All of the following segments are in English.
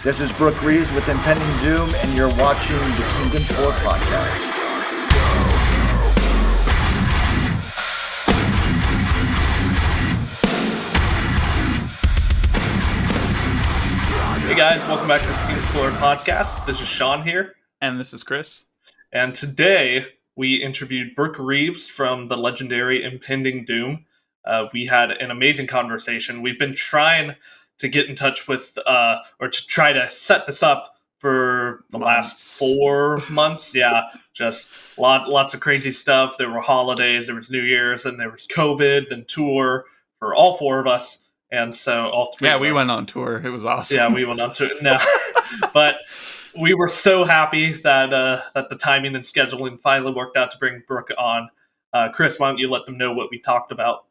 This is Brook Reeves with Impending Doom, and you're watching the Kingdomcore podcast. Hey guys, welcome back to the Kingdomcore podcast. This is Sean here. And this is Chris. And today we interviewed Brook Reeves from the legendary Impending Doom. We had an amazing conversation. We've been trying to get in touch with, or to try to set this up for the last 4 months. Yeah, just lots of crazy stuff. There were holidays, there was New Year's, and there was COVID, then tour for all four of us. And so all three of us, we went on tour. It was awesome. Yeah, we went on tour. No, but we were so happy that that the timing and scheduling finally worked out to bring Brook on. Chris, why don't you let them know what we talked about?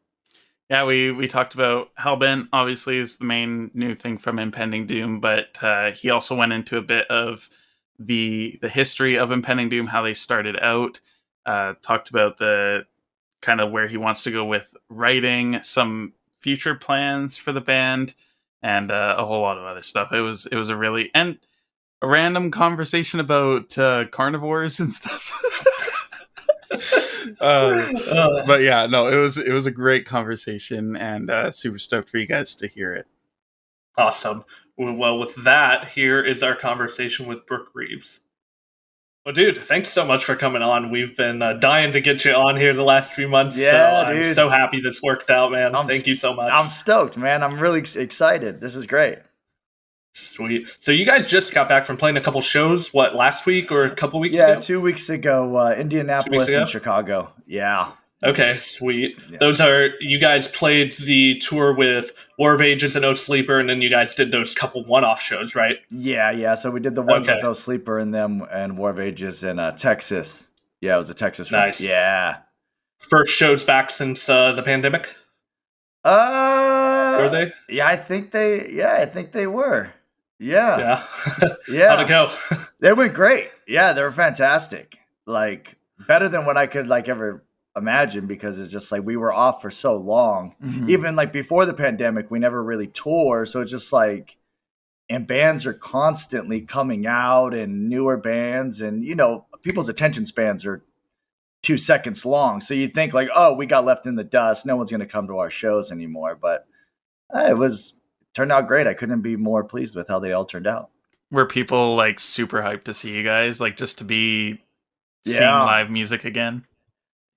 Yeah, we talked about Hellbent, obviously, is the main new thing from Impending Doom, but he also went into a bit of the history of Impending Doom, how they started out, talked about the kind of where he wants to go with writing, some future plans for the band, and a whole lot of other stuff. It was a really, and a random conversation about carnivores and stuff. But yeah, no, it was a great conversation, and super stoked for you guys to hear it. Awesome. Well, with that, here is our conversation with Brook Reeves. Well, dude, thanks so much for coming on. We've been dying to get you on here the last few months. Yeah, so dude. I'm so happy this worked out, man. Thank you so much. I'm stoked, man. I'm really excited. This is great. Sweet. So you guys just got back from playing a couple shows, last week or a couple weeks ago? Yeah, 2 weeks ago, Indianapolis and Chicago. Yeah. Okay, sweet. Yeah. Those are, you guys played the tour with War of Ages and No Sleeper, and then you guys did those couple one-off shows, right? Yeah. So we did the ones with No Sleeper in them and War of Ages in Texas. Yeah, it was a Texas one. Nice. Yeah. First shows back since the pandemic? Were they? Yeah, I think they were. Yeah. Yeah. How'd it go? They went great. Yeah, they were fantastic. Like, better than what I could ever imagine, because it's just like we were off for so long. Mm-hmm. Even like before the pandemic, we never really toured. So it's just like, and bands are constantly coming out, and newer bands, and people's attention spans are 2 seconds long. So you think like, oh, we got left in the dust. No one's going to come to our shows anymore. But it turned out great. I couldn't be more pleased with how they all turned out. Were people like super hyped to see you guys, like just to be seeing live music again?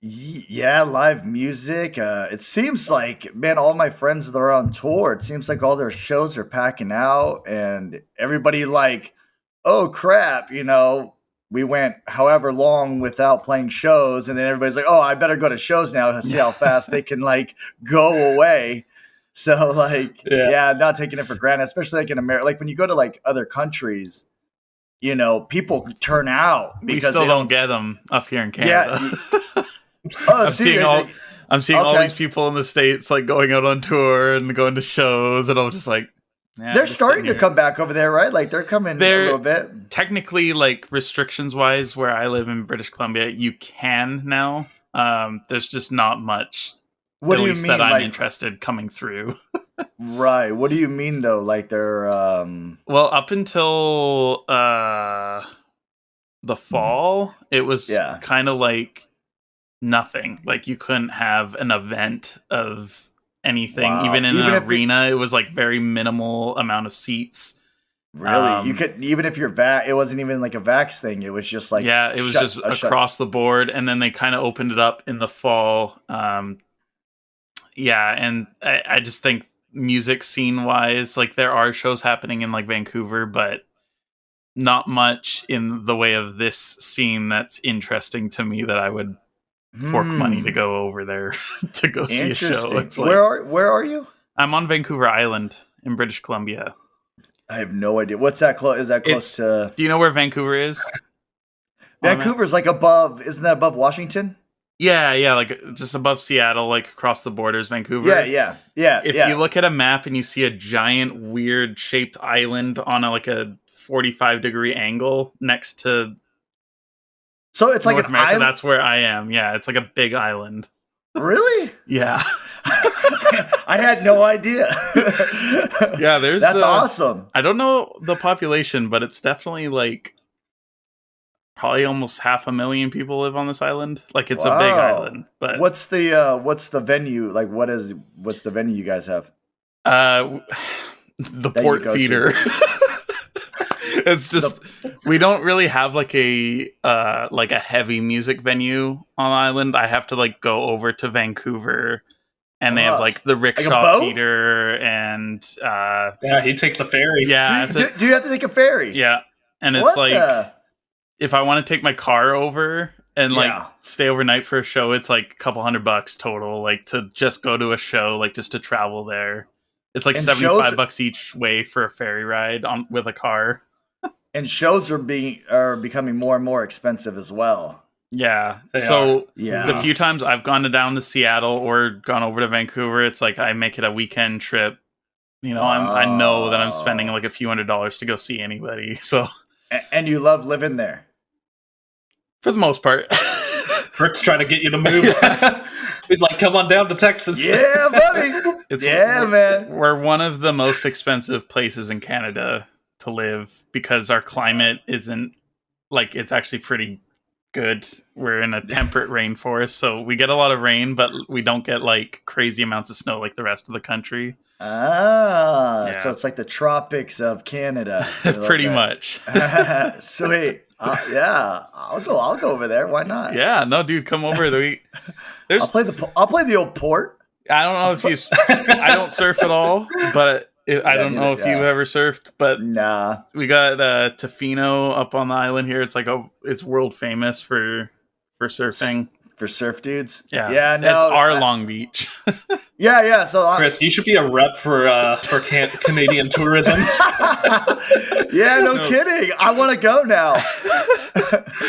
Yeah, live music. It seems like, man, all my friends that are on tour, it seems like all their shows are packing out, and everybody like, oh crap, we went however long without playing shows, and then everybody's like, oh, I better go to shows now to see how fast they can like go away. So like, yeah, not taking it for granted, especially like in America. Like when you go to like other countries, people turn out because we still don't get them up here in Canada. Yeah. I'm seeing all these people in the States like going out on tour and going to shows, and I'm just like, they're starting to come back over there, right? Like they're coming a little bit. Technically, like restrictions wise, where I live in British Columbia, you can now. There's just not much. What do you mean? That I'm interested coming through. Right. What do you mean though? Like they're well, up until the fall, it was kind of like nothing. Like you couldn't have an event of anything. Wow. Even in an arena, it was like very minimal amount of seats. Really? You could, even if you're it wasn't even like a vax thing. It was just like, it was just across the board. And then they kind of opened it up in the fall. And I just think music scene wise, like there are shows happening in like Vancouver, but not much in the way of this scene that's interesting to me that I would fork money to go over there to go see a show. It's like, where are you? I'm on Vancouver Island in British Columbia. I have no idea. What's that close? Is that close to? Do you know where Vancouver is? Vancouver's like above. Isn't that above Washington? Yeah, like just above Seattle, like across the borders, Vancouver. Yeah. If you look at a map and you see a giant, weird shaped island on a 45-degree angle next to, so it's North like an America, island. That's where I am. Yeah, it's like a big island. Really? Yeah. I had no idea. Yeah, That's awesome. I don't know the population, but it's definitely like probably almost 500,000 people live on this island. Like it's a big island. But what's the venue? Like what's the venue you guys have? The That port you go feeder. It's just we don't really have like a heavy music venue on the island. I have to like go over to Vancouver, and they have like the rickshaw boat? feeder, and Yeah, he takes a ferry. yeah, Do you have to take a ferry? yeah, and it's What like the- if I want to take my car over and like Yeah. stay overnight for a show, it's like a couple $100 total, like to just go to a show, like just to travel there. It's like And $75 each way for a ferry ride on with a car. And shows are becoming more and more expensive as well. Yeah. They So are. Yeah. the few times I've gone down to Seattle or gone over to Vancouver, it's like I make it a weekend trip. You know, I know that I'm spending like a few $100s to go see anybody. So And you love living there. for the most part. Rick's trying to get you to move. He's like, come on down to Texas. Yeah, buddy. Man. We're one of the most expensive places in Canada to live because our climate isn't like it's actually pretty good. We're in a temperate rainforest, so we get a lot of rain, but we don't get like crazy amounts of snow like the rest of the country. So Yeah. it's like the tropics of Canada. Pretty much. Sweet. Yeah, I'll go over there. Why not? Yeah, no, dude, come over. I'll play the old port. I don't know if I don't surf at all, but I don't know if you've ever surfed, but Nah. we got Tofino up on the island here. It's like it's world famous for surfing. For surf dudes. Yeah, Yeah. No, it's our Long Beach. Yeah. So Chris, you should be a rep for Canadian tourism. Yeah, no kidding. I want to go now.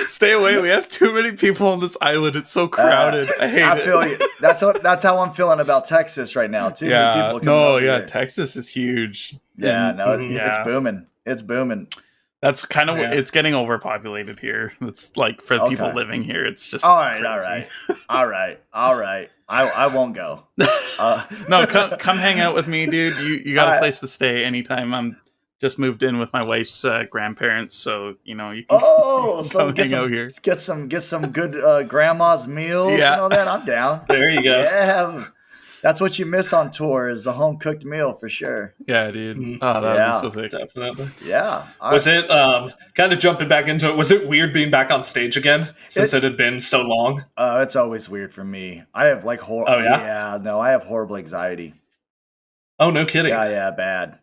Stay away. We have too many people on this island. It's so crowded. I hate it. I feel you. That's how I'm feeling about Texas right now. Too many people coming over here. Texas is huge. Yeah, And- no, yeah. it's booming. It's booming. That's kind of Yeah. it's getting overpopulated here. It's like for the people living here, it's just All right. I won't go. No, come hang out with me, dude. You got a Alright. place to stay anytime. I'm just moved in with my wife's grandparents, so you know you can So come hang out here. get some good grandma's meals Yeah. and all that. I'm down. There you go. Yeah, that's what you miss on tour is the home cooked meal for sure. Yeah, dude. Mhm. Oh, that'd Yeah. be so sick. Definitely. Yeah. Was it kind of jumping back into it? Was it weird being back on stage again since it had been so long? It's always weird for me. I have like horrible. Oh, yeah? Yeah. No, I have horrible anxiety. Oh, no kidding. Yeah. Bad.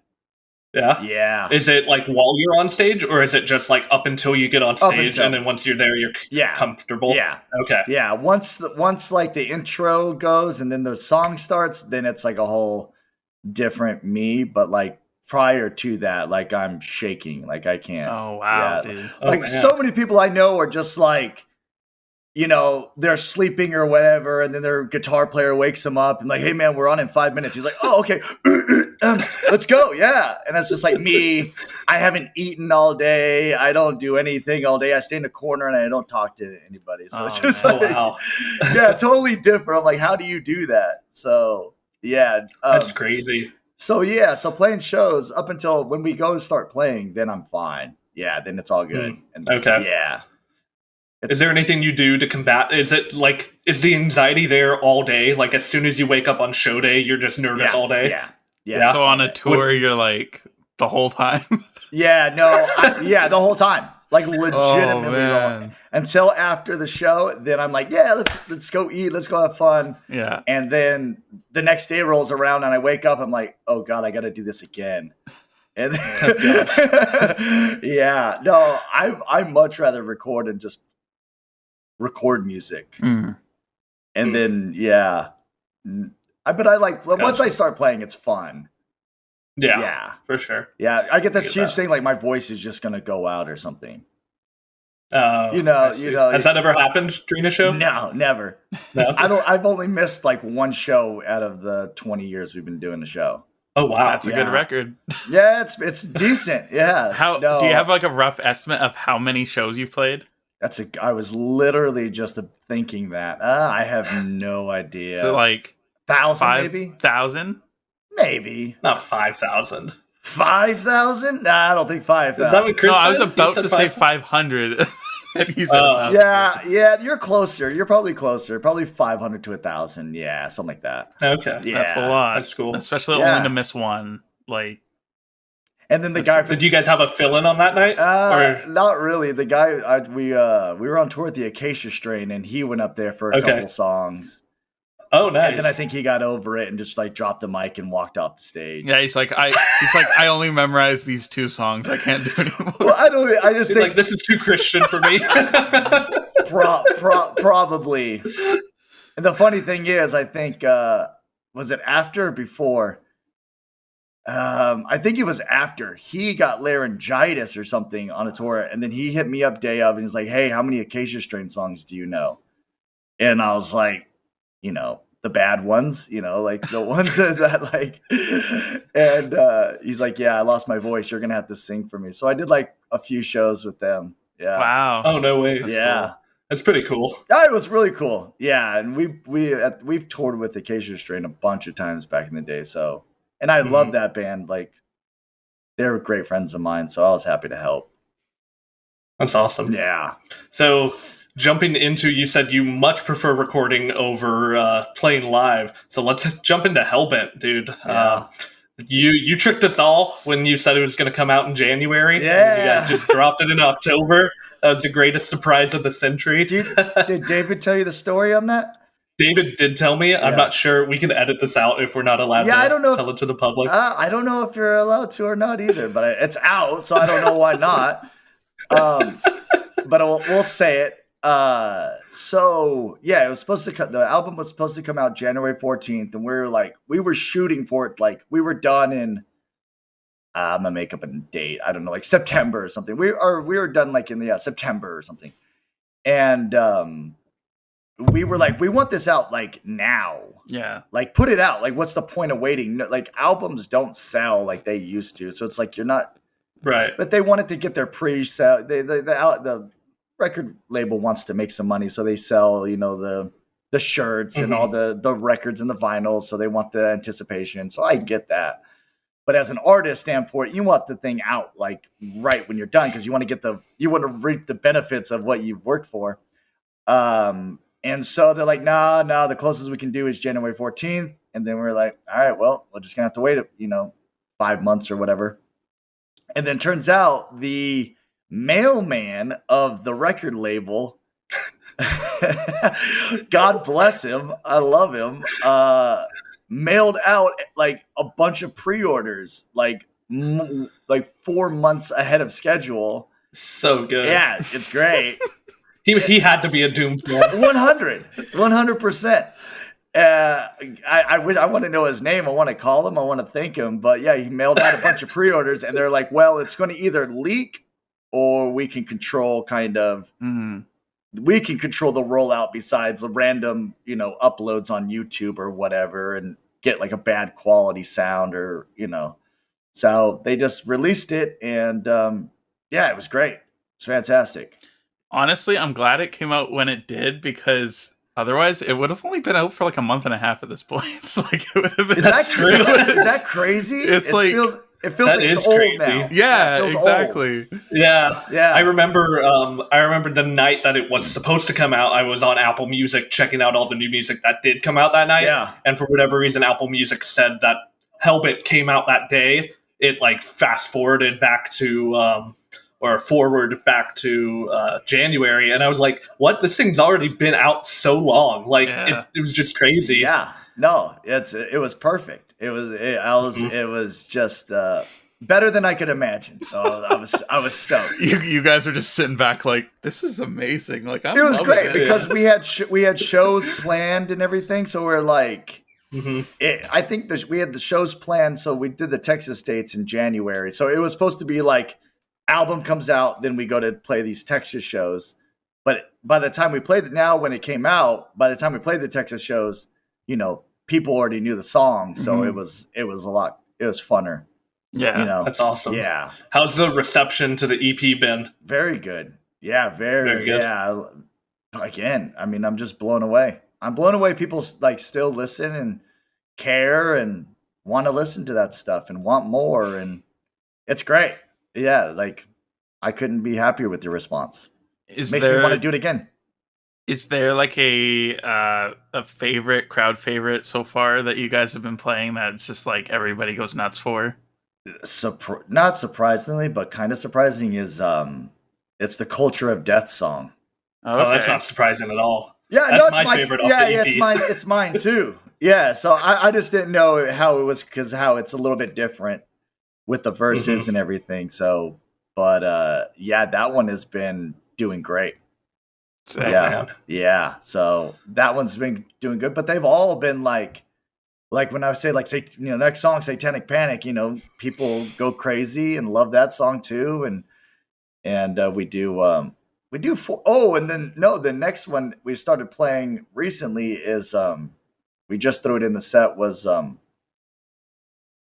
Yeah. Yeah. Is it like while you're on stage, or is it just like up until you get on stage, until. and then once you're there, you're Yeah. comfortable? Yeah. Okay. Yeah. Once like the intro goes and then the song starts, then it's like a whole different me. But like prior to that, like I'm shaking, like I can't. Oh wow, Yeah. dude. Oh, Like man. so many people I know are just like, you know, they're sleeping or whatever, and then their guitar player wakes them up and like, hey man, we're on in 5 minutes. He's like, oh okay, let's go, yeah. And it's just like me. I haven't eaten all day. I don't do anything all day. I stay in the corner and I don't talk to anybody. So it's Oh, just man. Oh, like, wow. yeah, totally different. I'm like, how do you do that? So yeah, That's crazy. so yeah, so playing shows up until when we go to start playing, then I'm fine. Yeah, then it's all good. And Okay. yeah. Is there anything you do to combat? Is the anxiety there all day? Like as soon as you wake up on show day, you're just nervous all day? Yeah. Yeah. So on a tour, you're like the whole time. Yeah, no, the whole time. Like legitimately the whole, man. until after the show, then I'm like, yeah, let's go eat, let's go have fun. Yeah. And then the next day rolls around and I wake up, I'm like, oh God, I gotta do this again. And yeah, no, I'd much rather record and just record music. Mm. And then yeah. But I like once I start playing, it's fun. Yeah, Yeah. for sure. Yeah. I get this I get huge that. thing like my voice is just gonna go out or something. I see. You know, Has that ever happened during a show? No, never. No? I've only missed like one show out of the 20 years we've been doing the show. Oh wow. That's a Yeah. good record. Yeah, it's decent. Yeah. How No, do you have like a rough estimate of how many shows you've played? I was literally just thinking that. I have no idea. So like 1,000 maybe? 5,000? Maybe. Not 5,000. 5,000? Nah, I don't think 5,000. Is that what Chris No, I was said? He about said to say 5,000? 500. And he said Oh. 1,000. Yeah, you're closer. You're probably closer. Probably 500 to 1,000. Yeah, something like that. Okay. Yeah. That's a lot. That's cool. Especially Yeah. only to miss one. Like, And then the guy from Did you guys have a fill-in on that night? Or not really. The guy we were on tour with the Acacia Strain, and he went up there for a Okay. couple songs. oh, nice. And then I think he got over it and just like dropped the mic and walked off the stage. yeah, he's like, I only memorized these 2 songs. I can't do anymore. Well, I just He's think like, this is too Christian for me. probably. And the funny thing is, I think was it after or before? I think it was after he got laryngitis or something on a tour, and then he hit me up day of, and he's like, "Hey, how many Acacia Strain songs do you know?" And I was like, the bad ones, like the ones that like, and he's like, "Yeah, I lost my voice. You're gonna have to sing for me." So I did like a few shows with them. Yeah. Wow. Oh, no way. Yeah. That's pretty cool. Yeah, it was really cool. Yeah, and we've toured with Acacia Strain a bunch of times back in the day. So, and I love that band. Like, they were great friends of mine. So I was happy to help. That's awesome. Yeah. So jumping into, you said you much prefer recording over playing live. So let's jump into Hellbent, dude. Yeah. You tricked us all when you said it was going to come out in January. Yeah. You guys just dropped it in October. That was the greatest surprise of the century. Did David tell you the story on that? David did tell me. I'm not sure. We can edit this out if we're not allowed I to don't know tell it to the public. I don't know if you're allowed to or not either, but it's out, so I don't know why not. But we'll say it. So yeah, it was supposed to the album was supposed to come out January 14th, and we were shooting for it, like we were done in I'm gonna make up a date, I don't know, like September or something. We were done like in September or something. And we were like, we want this out like now. Yeah. Like, put it out. Like, what's the point of waiting? No, like, albums don't sell like they used to. So it's like you're not Right. But they wanted to get their pre-sale. The record label wants to make some money, so they sell, the shirts and all the records and the vinyls. So they want the anticipation. So I get that. But as an artist standpoint, you want the thing out like right when you're done, because you want to reap the benefits of what you've worked for. And so they're like, no, the closest we can do is January 14th. And then we're like, all right, well, we're just gonna have to wait, 5 months or whatever. And then turns out the mailman of the record label, God bless him, I love him, mailed out like a bunch of pre-orders, like 4 months ahead of schedule. So good. Yeah, it's great. He had to be a Doom fan. 100%. I want to know his name. I want to call him. I want to thank him. But yeah, he mailed out a bunch of pre-orders, and they're like, well, it's going to either leak or we can control we can control the rollout besides the random, uploads on YouTube or whatever, and get like a bad quality sound or, so they just released it, and yeah, it was great. It's fantastic. Honestly, I'm glad it came out when it did, because otherwise it would have only been out for like a month and a half at this point. Like, it would have been. Is that true? Is that crazy? It feels like it's old crazy. now. Yeah, exactly. Old. Yeah. I remember the night that it was supposed to come out, I was on Apple Music checking out all the new music that did come out that night. Yeah. And for whatever reason, Apple Music said that Hellbent came out that day. It like fast forwarded back to or forward back to January, and I was like, "What? This thing's already been out so long!" Like it was just crazy. Yeah, no, it was perfect. It was just better than I could imagine. So I was stoked. You guys were just sitting back like, "This is amazing!" Like, it was great because we had shows planned and everything. So we're like. I think we had the shows planned, so we did the Texas dates in January. So it was supposed to be like, album comes out, then we go to play these Texas shows. But by the time we played it, now when it came out, by the time we played the Texas shows, people already knew the song, so it was a lot. It was funner. Yeah, that's awesome. Yeah, how's the reception to the EP been? Very good. Yeah, very good. Yeah, again, I mean, I'm just blown away. I'm blown away. People like still listen, and care and want to listen to that stuff and want more, and it's great. Yeah, like I couldn't be happier with your response. Is Makes me want to there do it again. is there like a favorite crowd favorite so far that you guys have been playing that's just like everybody goes nuts for? Not surprisingly, but kind of surprising is it's the Culture of Death song. Oh, that's Okay. not surprising at all. Yeah, That's no, it's my favorite off Yeah, the yeah, EP. it's mine too. Yeah, so I just didn't know how it was because how it's a little bit different with the verses and everything. So, but yeah, that one has been doing great. Sick. Oh, Yeah, man. yeah. So that one's been doing good, but they've all been like when I say like say next song Satanic Panic, people go crazy and love that song too, and we do four. Oh, and then no, the next one we started playing recently is we just threw it in the set was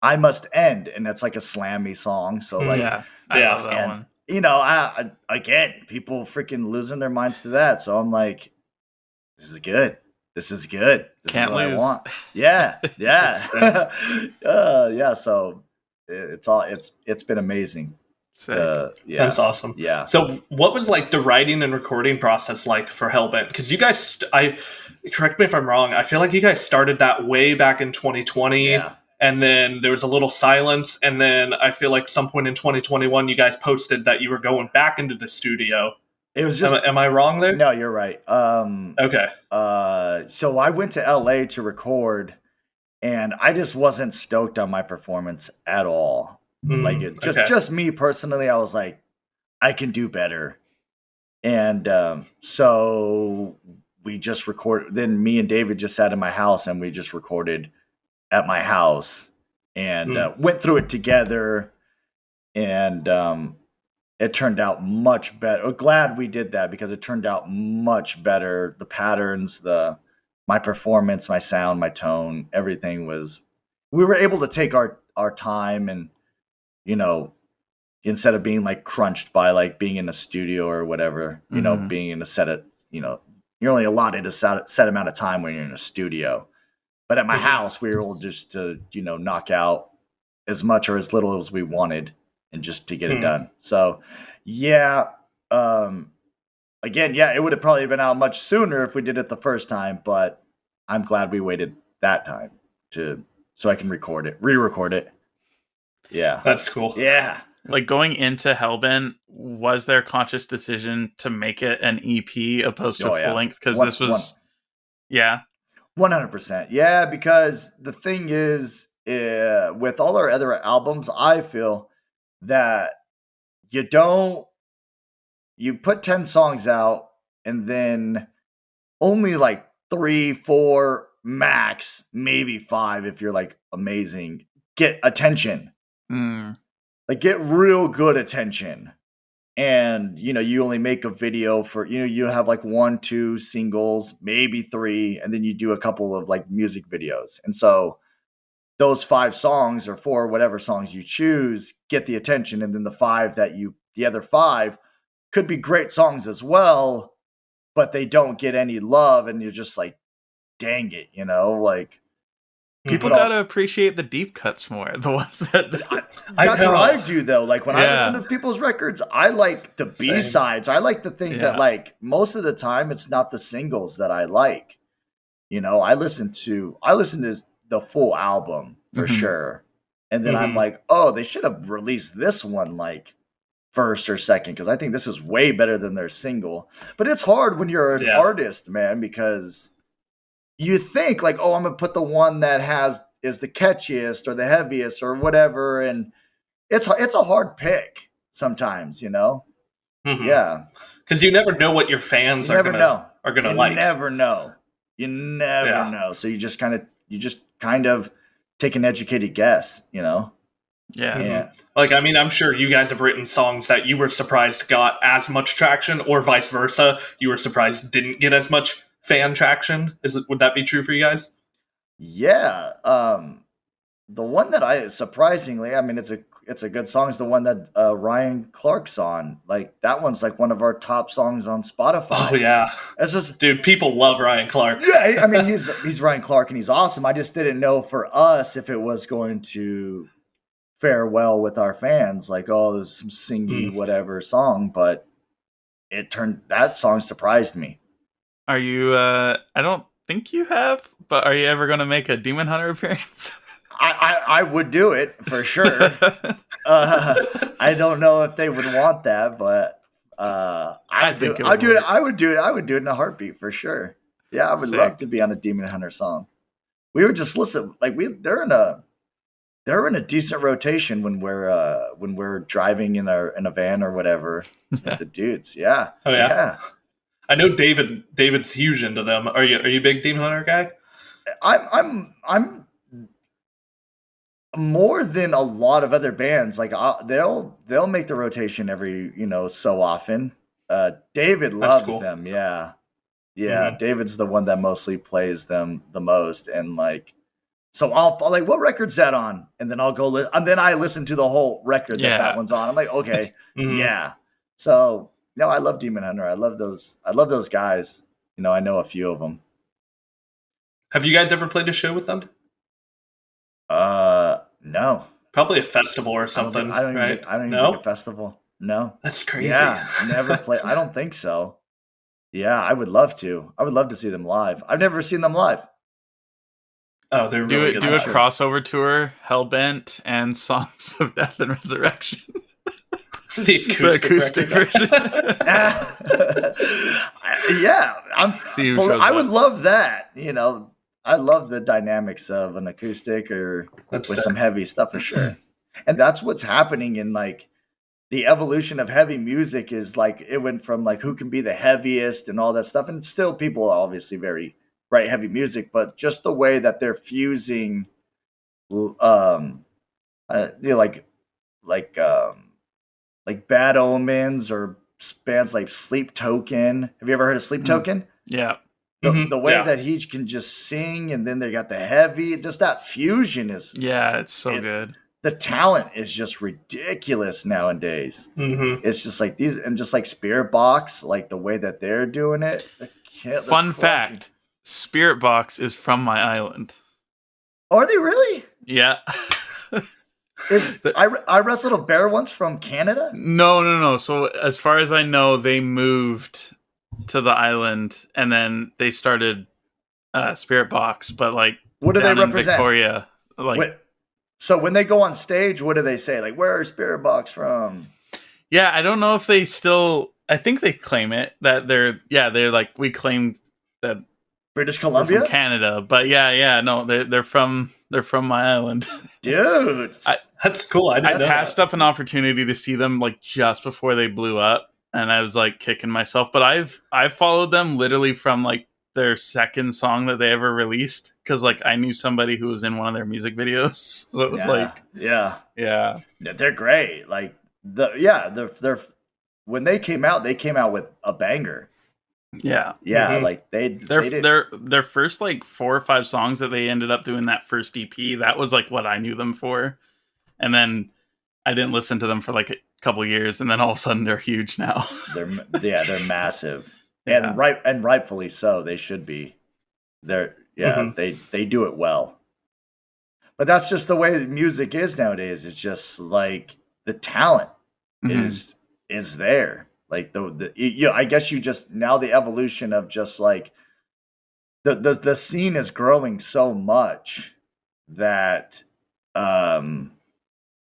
I Must End, and that's like a slammy song. So like Yeah, I Yeah. love that and one. I again people freaking losing their minds to that. So I'm like, this is good. This is good. This Can't is what lose. I want. Yeah, yeah, yeah. So it's been amazing. Sick. Yeah, That's awesome. yeah. So, what was like the writing and recording process like for Hellbent? Because you guys, I correct me if I'm wrong. I feel like you guys started that way back in 2020, Yeah. and then there was a little silence, and then I feel like some point in 2021, you guys posted that you were going back into the studio. It was just Am I wrong there? no, you're right. Okay. So I went to LA to record, and I just wasn't stoked on my performance at all. Like it just me personally, I was like, I can do better. And so we just recorded. Then me and David just sat in my house and we just recorded at my house and went through it together. And it turned out much better. I'm glad we did that because it turned out much better. The patterns, my performance, my sound, my tone, everything was. We were able to take our time and instead of being like crunched by like being in a studio or whatever, being in a set of, you're only allotted a set amount of time when you're in a studio. But at my house, we were able just to, knock out as much or as little as we wanted and just to get it done. So, yeah. Again, yeah, it would have probably been out much sooner if we did it the first time, but I'm glad we waited that time so I can re-record it. Yeah. That's cool. Yeah. Like going into Hellbent, was there a conscious decision to make it an EP opposed to full length? Because this was, 100%. Yeah, because the thing is, with all our other albums, I feel that you put 10 songs out and then only like 3, 4 max, maybe 5 if you're like amazing, get attention. Like get real good attention. And you only make a video for you have like 1, 2 singles, maybe 3, and then you do a couple of like music videos. And so those 5 songs or 4 whatever songs you choose get the attention, and then the other 5 could be great songs as well, but they don't get any love, and you're just like, dang it, like people gotta appreciate the deep cuts more. The ones that that's what I do though. Like when I listen to people's records, I like the B-sides. I like the things that like most of the time it's not the singles that I like. I listen to the full album for sure. And then I'm like, oh, they should have released this one like first or second, because I think this is way better than their single. But it's hard when you're an artist, man, because you think like, oh, I'm gonna put the one that is the catchiest or the heaviest or whatever, and it's a hard pick sometimes, Yeah, because you never know what your fans are gonna like. You never know. So you just kind of take an educated guess, Yeah. Like, I mean, I'm sure you guys have written songs that you were surprised got as much traction, or vice versa. You were surprised didn't get as much fan traction. Would that be true for you guys? Yeah. The one that I surprisingly, I mean, it's a good song. Is the one that Ryan Clark's on. Like that one's like one of our top songs on Oh Spotify. yeah, It's just dude, people love Ryan Clark. yeah. I mean, he's Ryan Clark and he's awesome. I just didn't know for us if it was going to fare well with our fans. Like, oh, there's some singy whatever song, but that song surprised me. Are you? I don't think you have, but are you ever going to make a Demon Hunter appearance? I would do it for sure. I don't know if they would want that, but I would do it. I would do it. I would do it in a heartbeat for sure. Yeah, I would love to be on a Demon Hunter song. We were just listening, like they're in a decent rotation when we're driving in a van or whatever with the dudes. Yeah. Oh yeah. I know David's huge into them. Are you a big Demon Hunter guy? I'm more than a lot of other bands. Like they'll make the rotation every so often. David loves them. Yeah. David's the one that mostly plays them the most, and like so I'll like, what record's that on? And then I'll go and then I listen to the whole record that one's on. I'm like, okay, yeah. So no, I love Demon Hunter. I love those guys. I know a few of them. Have you guys ever played a show with them? No. Probably a festival or something. I don't even think a festival. No. That's crazy. Yeah, never play. I don't think so. Yeah, I would love to. I would love to see them live. I've never seen them live. Oh, they're really good. Do a crossover tour, Hellbent and Songs of Death and Resurrection. The acoustic version. Yeah, I would love that. I love the dynamics of an acoustic or with some heavy stuff for sure. And that's what's happening in like the evolution of heavy music is like it went from like who can be the heaviest and all that stuff. And still people are obviously very write heavy music, but just the way that they're fusing like Bad Omens or bands like Sleep Token. Have you ever heard of Sleep Token? Yeah. The way that he can just sing, and then they got the heavy, just that fusion is it's so good. The talent is just ridiculous nowadays. It's just like these, and just like Spirit Box, like the way that they're doing it. Fun fact: Spirit Box is from my island. Are they really? Yeah. I wrestled a bear once from Canada. No. So as far as I know, they moved to the island and then they started Spirit Box, but like what do they represent? Victoria, like so when they go on stage, what do they say? Like, where is Spirit Box from? Yeah, I don't know if they still. I think they claim it that they're like we claim that British Columbia, from Canada, but no, they're from my island, dude. That's cool. I passed up an opportunity to see them like just before they blew up. And I was like kicking myself, but I've followed them literally from like their second song that they ever released because like I knew somebody who was in one of their music videos, so it was they're great. Like they're when they came out with a banger. Like their first like 4 or 5 songs that they ended up doing that first EP, that was like what I knew them for, and then I didn't listen to them for like couple years, and then all of a sudden they're huge now. They're massive, and rightfully so. They should be. They do it well. But that's just the way music is nowadays. It's just like the talent is there. Like I guess you just now the evolution of just like the scene is growing so much that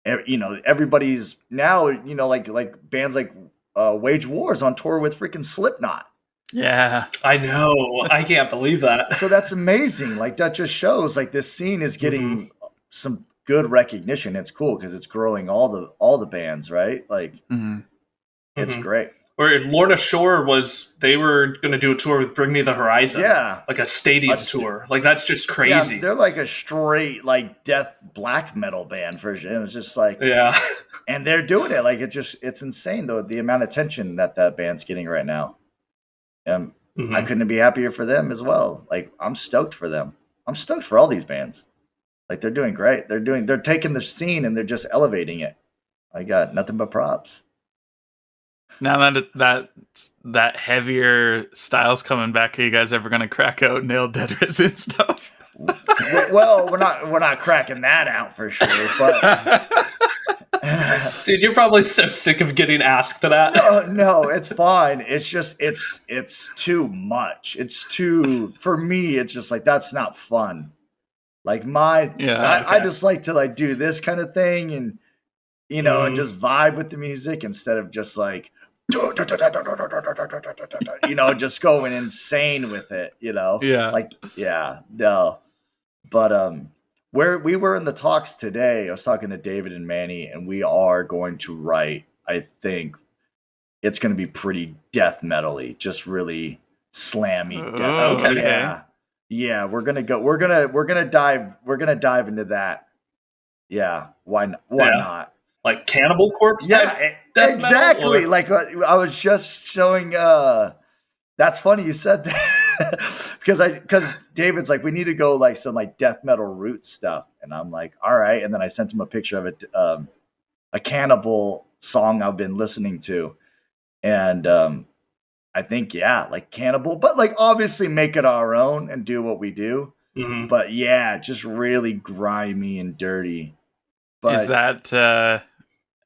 everybody's now, like bands like Wage Wars on tour with freaking Slipknot. Yeah. I know. I can't believe that. So that's amazing. Like that just shows like this scene is getting some good recognition. It's cool because it's growing all the bands, right? Like it's great. Or Lorna Shore they were going to do a tour with Bring Me the Horizon. Yeah. Like a stadium tour. Like that's just crazy. Yeah, they're like a straight like death black metal band version. It's just like, and they're doing it. Like it's insane though. The amount of attention that band's getting right now. I couldn't be happier for them as well. Like I'm stoked for them. I'm stoked for all these bands. Like they're doing great. They're taking the scene and they're just elevating it. I got nothing but props. Now that heavier style's coming back, are you guys ever gonna crack out Nail Dead Resin stuff? Well, we're not cracking that out for sure, but Dude, you're probably so sick of getting asked that. no, it's fine. It's just it's too much. It's too for me. It's just like that's not fun. Like I just like to like do this kind of thing and and just vibe with the music instead of just like just going insane with it. Yeah. No. But where we were in the talks today, I was talking to David and Manny, and we are going to write. I think it's going to be pretty death metal-y, just really slammy. Okay. Yeah. We're gonna go. We're gonna dive into that. Yeah. Why not? Like Cannibal Corpse? Yeah. Exactly. Like I was just showing. That's funny you said that because David's like, we need to go like some like death metal roots stuff, and I'm like, all right. And then I sent him a picture of it, a Cannibal song I've been listening to, and I think like Cannibal, but like obviously make it our own and do what we do. Mm-hmm. But yeah, just really grimy and dirty. But is that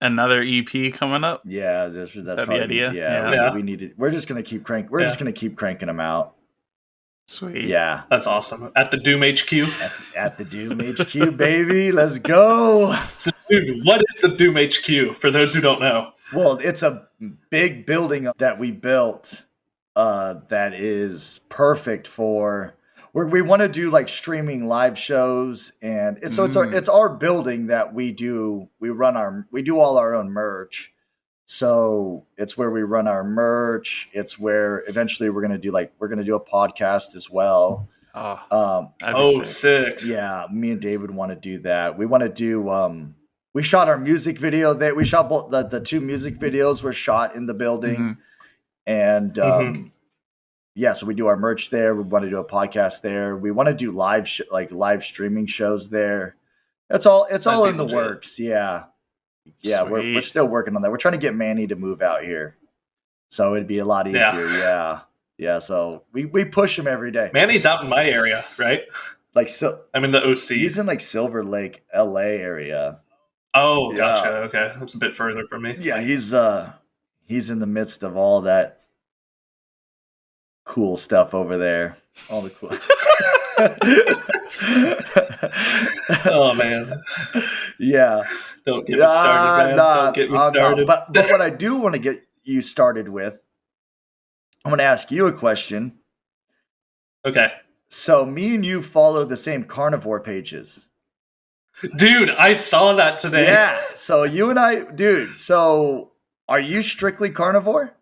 another EP coming up? Yeah, that's the idea. Yeah. We need to. We're just gonna keep cranking. We're just gonna keep cranking them out. Sweet. Yeah, that's awesome. At the Doom HQ. At the Doom HQ, baby, let's go. So, dude, what is the Doom HQ? For those who don't know, well, it's a big building that we built that is perfect for. We want to do like streaming live shows, and it's our building that we do. We do all our own merch. So it's where we run our merch. It's where eventually we're gonna do a podcast as well. Sick. Yeah, me and David want to do that. We want to do. We shot our music video there. We shot both the two music videos were shot in the building, and yeah, so we do our merch there. We want to do a podcast there. We want to do live streaming shows there. It's all in the works. Yeah. Yeah, we're still working on that. We're trying to get Manny to move out here, so it'd be a lot easier. Yeah. So we push him every day. Manny's out in my area, right? I'm in the OC. He's in like Silver Lake, LA area. Oh, gotcha. Okay, that's a bit further from me. Yeah, he's in the midst of all that cool stuff over there. All the cool. Oh man. Yeah. Don't get me started, man. Don't get me started. But what I do want to get you started with, I'm going to ask you a question. Okay. So me and you follow the same carnivore pages. Dude, I saw that today. Yeah. So you and I, dude, so are you strictly carnivore?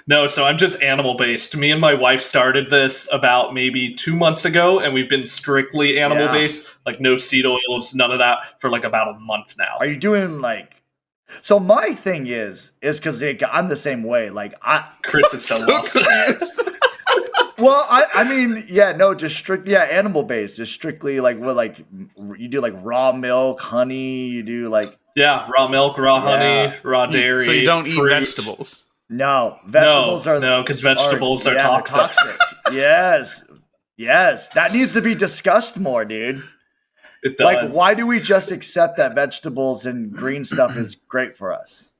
No, so I'm just animal based. Me and my wife started this about maybe 2 months ago, and we've been strictly animal based, like no seed oils, none of that, for like about a month now. Are you doing like? So my thing is because I'm the same way. Like Chris is so lost. Well, I mean, just strictly animal based. Just strictly like you do like raw milk, honey. You do like raw milk, raw honey, raw dairy. So you don't fruit. eat vegetables. No, vegetables because vegetables are toxic. Yes, that needs to be discussed more, dude. It does. Like, why do we just accept that vegetables and green stuff is great for us?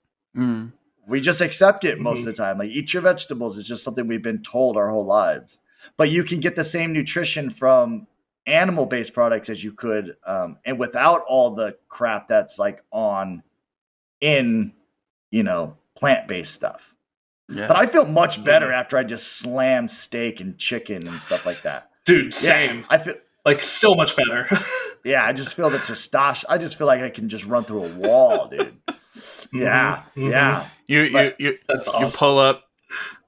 We just accept it most of the time. Like, eat your vegetables is just something we've been told our whole lives. But you can get the same nutrition from animal-based products as you could, and without all the crap that's like in plant-based stuff. Yeah. But I feel much better after I just slam steak and chicken and stuff like that. Dude, same. I feel like so much better. Yeah, I just feel the testosterone. I just feel like I can just run through a wall, dude. Yeah. You that's awesome. You pull up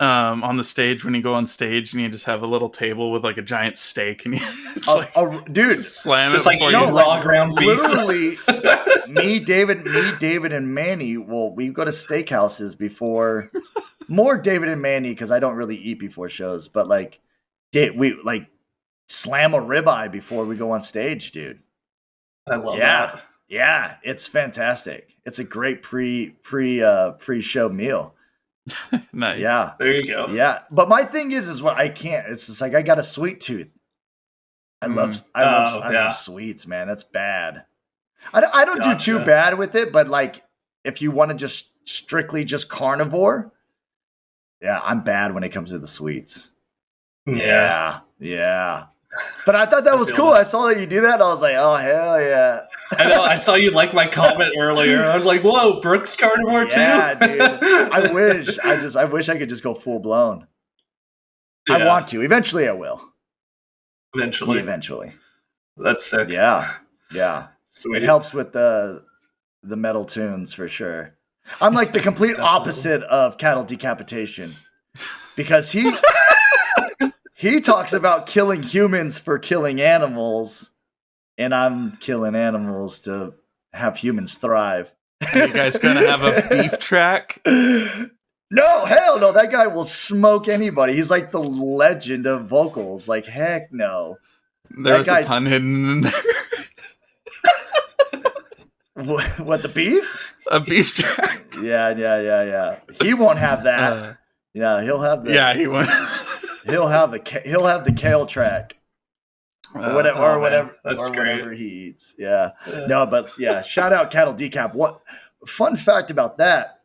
on the stage when you go on stage, and you just have a little table with like a giant steak, and you dude, slam just it. Like raw ground beef. Literally, me, David, and Manny. Well, we go to steakhouses before. More David and Manny because I don't really eat before shows, but like we like slam a ribeye before we go on stage, dude. I love Yeah. that. Yeah, it's fantastic. It's a great pre-show meal. Nice. Yeah. There you go. Yeah. But my thing is what I can't. It's just like I got a sweet tooth. I love sweets, man. That's bad. I don't do too bad with it, but like if you want to just strictly just carnivore, yeah, I'm bad when it comes to the sweets. Yeah. But I thought that was cool. I saw that you do that. I was like, oh hell yeah. I know. I saw you like my comment earlier. I was like, whoa, Brooks carnivore too? Yeah, dude. I wish I could just go full blown. Yeah. I want to. Eventually I will. Eventually. That's sick. Yeah. Sweet. It helps with the metal tunes for sure. I'm like the complete opposite of Cattle Decapitation because he talks about killing humans for killing animals, and I'm killing animals to have humans thrive. Are you guys gonna have a beef track? No, hell no. That guy will smoke anybody. He's like the legend of vocals. Like, heck no. There was a pun hidden in there. What, the beef? A beef track. Yeah. He won't have that. Yeah, he'll have the. Yeah, he won't. He'll have the kale track. Or whatever he eats. Yeah. No, but yeah, shout out Cattle Decap. What fun fact about that?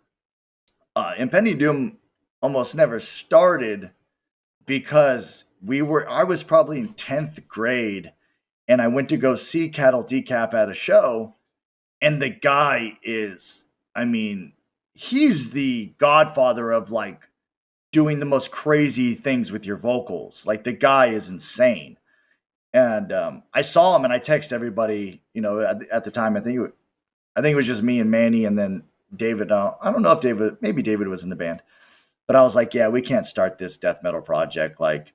Impending Doom almost never started because I was probably in 10th grade and I went to go see Cattle Decap at a show, and the guy is, he's the godfather of like doing the most crazy things with your vocals. Like the guy is insane. And I saw him and I texted everybody, at the time. I think it was just me and Manny and then David. I don't know if maybe David was in the band, but I was like, yeah, we can't start this death metal project. Like,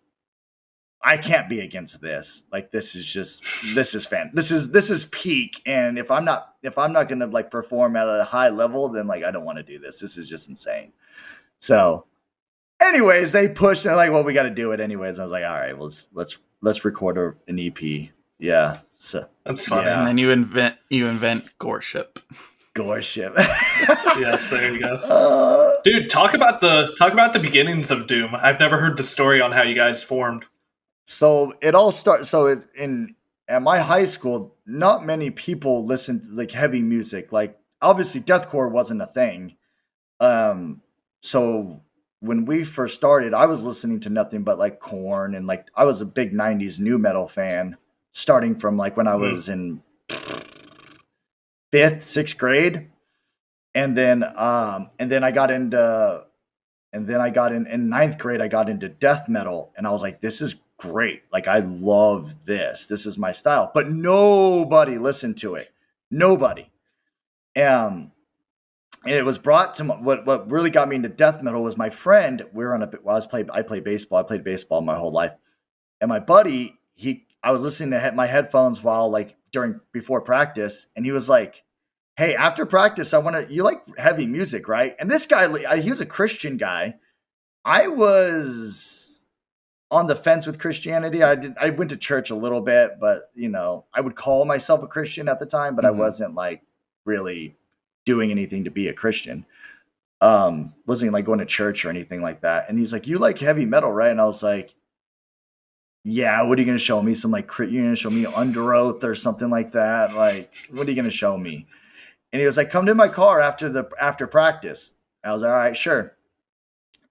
I can't be against this. Like, this is peak. And if I'm not going to like perform at a high level, then like, I don't want to do this. This is just insane. So anyways, they pushed and they're like, well, we got to do it anyways. I was like, all right, well, let's record an EP. Yeah. So that's funny. Yeah. And then you invent Goreship. Yes, there you go. Dude, talk about the beginnings of Doom. I've never heard the story on how you guys formed. So it all started. So at my high school, not many people listened to like heavy music. Like obviously, deathcore wasn't a thing. So when we first started, I was listening to nothing but like Korn, and like I was a big '90s nu metal fan, starting from like when I was in 5th, 6th grade, and then I got into, in 9th grade I got into death metal, and I was like, this is great. Like I love this. This is my style. But nobody listened to it. Nobody. And it was brought to what really got me into death metal was my friend. I played baseball. I played baseball my whole life. And my buddy, I was listening to my headphones while like before practice. And he was like, hey, after practice, you like heavy music, right? And this guy, he was a Christian guy. I was on the fence with Christianity. I went to church a little bit, but I would call myself a Christian at the time, but I wasn't like really doing anything to be a Christian. Wasn't like going to church or anything like that. And he's like, you like heavy metal, right? And I was like, yeah, what are you going to show me? Some like, you're going to show me Under Oath or something like that? Like, what are you going to show me? And he was like, come to my car after practice. I was like, all right, sure.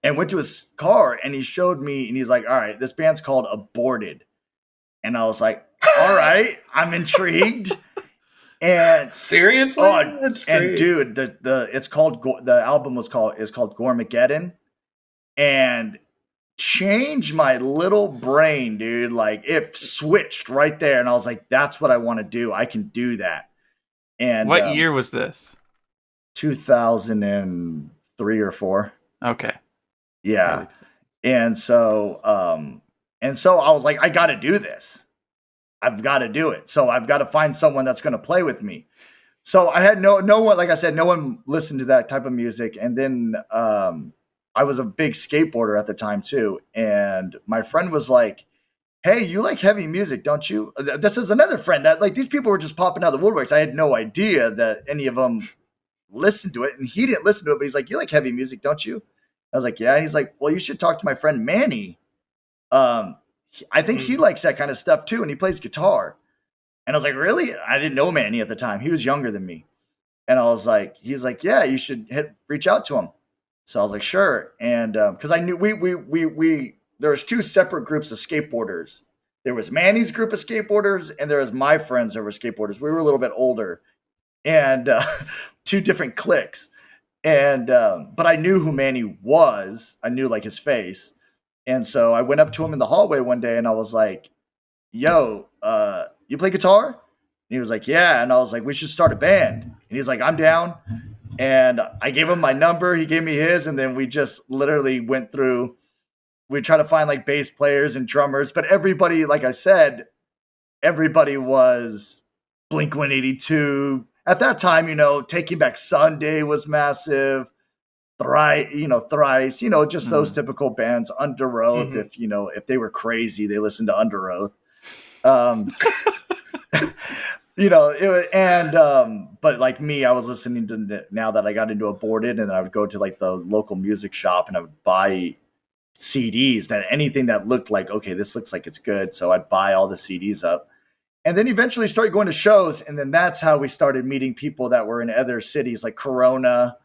And went to his car and he showed me and he's like, all right, this band's called Aborted. And I was like, all right, I'm intrigued. And seriously, and dude, the album is called Gormageddon, and changed my little brain, dude. Like it switched right there, and I was like, that's what I want to do. I can do that. And what year was this? 2003 or 4. Okay. Yeah. And so I was like, I got to do this. I've got to do it. So I've got to find someone that's going to play with me. So I had no one, like I said, no one listened to that type of music. And then I was a big skateboarder at the time too. And my friend was like, hey, you like heavy music, don't you? This is another friend that like these people were just popping out of the woodworks. I had no idea that any of them listened to it, and he didn't listen to it, but he's like, you like heavy music, don't you? I was like, yeah. He's like, well, you should talk to my friend Manny. I think he likes that kind of stuff too, and he plays guitar. And I was like, really? I didn't know Manny at the time. He was younger than me. And I was like, he's like, yeah, you should reach out to him. So I was like, sure. And because I knew we there was two separate groups of skateboarders. There was Manny's group of skateboarders, and there was my friends that were skateboarders. We were a little bit older, and two different cliques. And but I knew who Manny was. I knew like his face. And so I went up to him in the hallway one day, and I was like, yo, you play guitar? And he was like, yeah. And I was like, we should start a band. And he's like, I'm down. And I gave him my number. He gave me his. And then we just literally went through, we tried to find like bass players and drummers. But everybody, like I said, everybody was Blink-182. At that time, Taking Back Sunday was massive. Thrice, just those typical bands. Under Oath, if they were crazy, they listened to Under Oath. But like me, I was listening to, now that I got into Aborted, and I would go to like the local music shop and I would buy CDs, that anything that looked like, okay, this looks like it's good. So I'd buy all the CDs up, and then eventually started going to shows. And then that's how we started meeting people that were in other cities like Corona.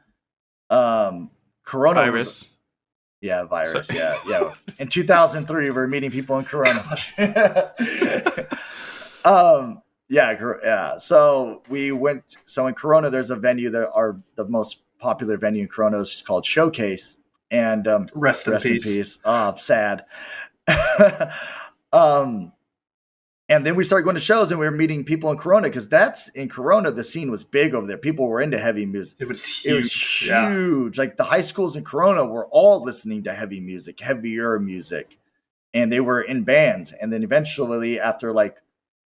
Corona Virus. Virus. Sorry. Yeah. In 2003, we were meeting people in Corona. Yeah. So we went. So in Corona, there's a venue that are the most popular venue in Corona is called Showcase. And rest in peace. Oh, sad. And then we started going to shows, and we were meeting people in Corona, because that's in Corona, the scene was big over there. People were into heavy music. It was huge. It was huge. Yeah. Like the high schools in Corona were all listening to heavy music, heavier music, and they were in bands. And then eventually, after like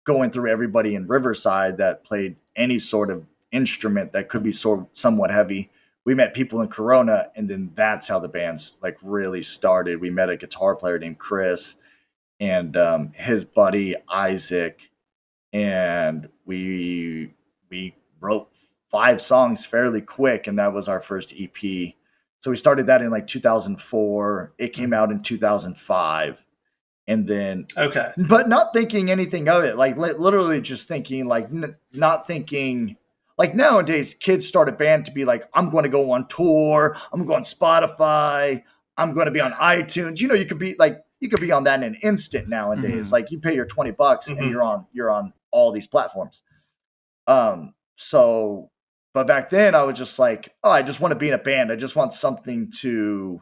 going through everybody in Riverside that played any sort of instrument that could be somewhat heavy, we met people in Corona, and then that's how the bands like really started. We met a guitar player named Chris, and his buddy Isaac, and we wrote 5 songs fairly quick, and that was our first EP. So we started that in like 2004. It came out in 2005, and then but not thinking anything of it, like literally just thinking like not thinking like nowadays kids start a band to be like, I'm going to go on tour, I'm going on Spotify, I'm going to be on iTunes. You could be on that in an instant nowadays. Mm-hmm. Like you pay your $20 mm-hmm. and you're on all these platforms. But back then I was just like, oh, I just want to be in a band. I just want something to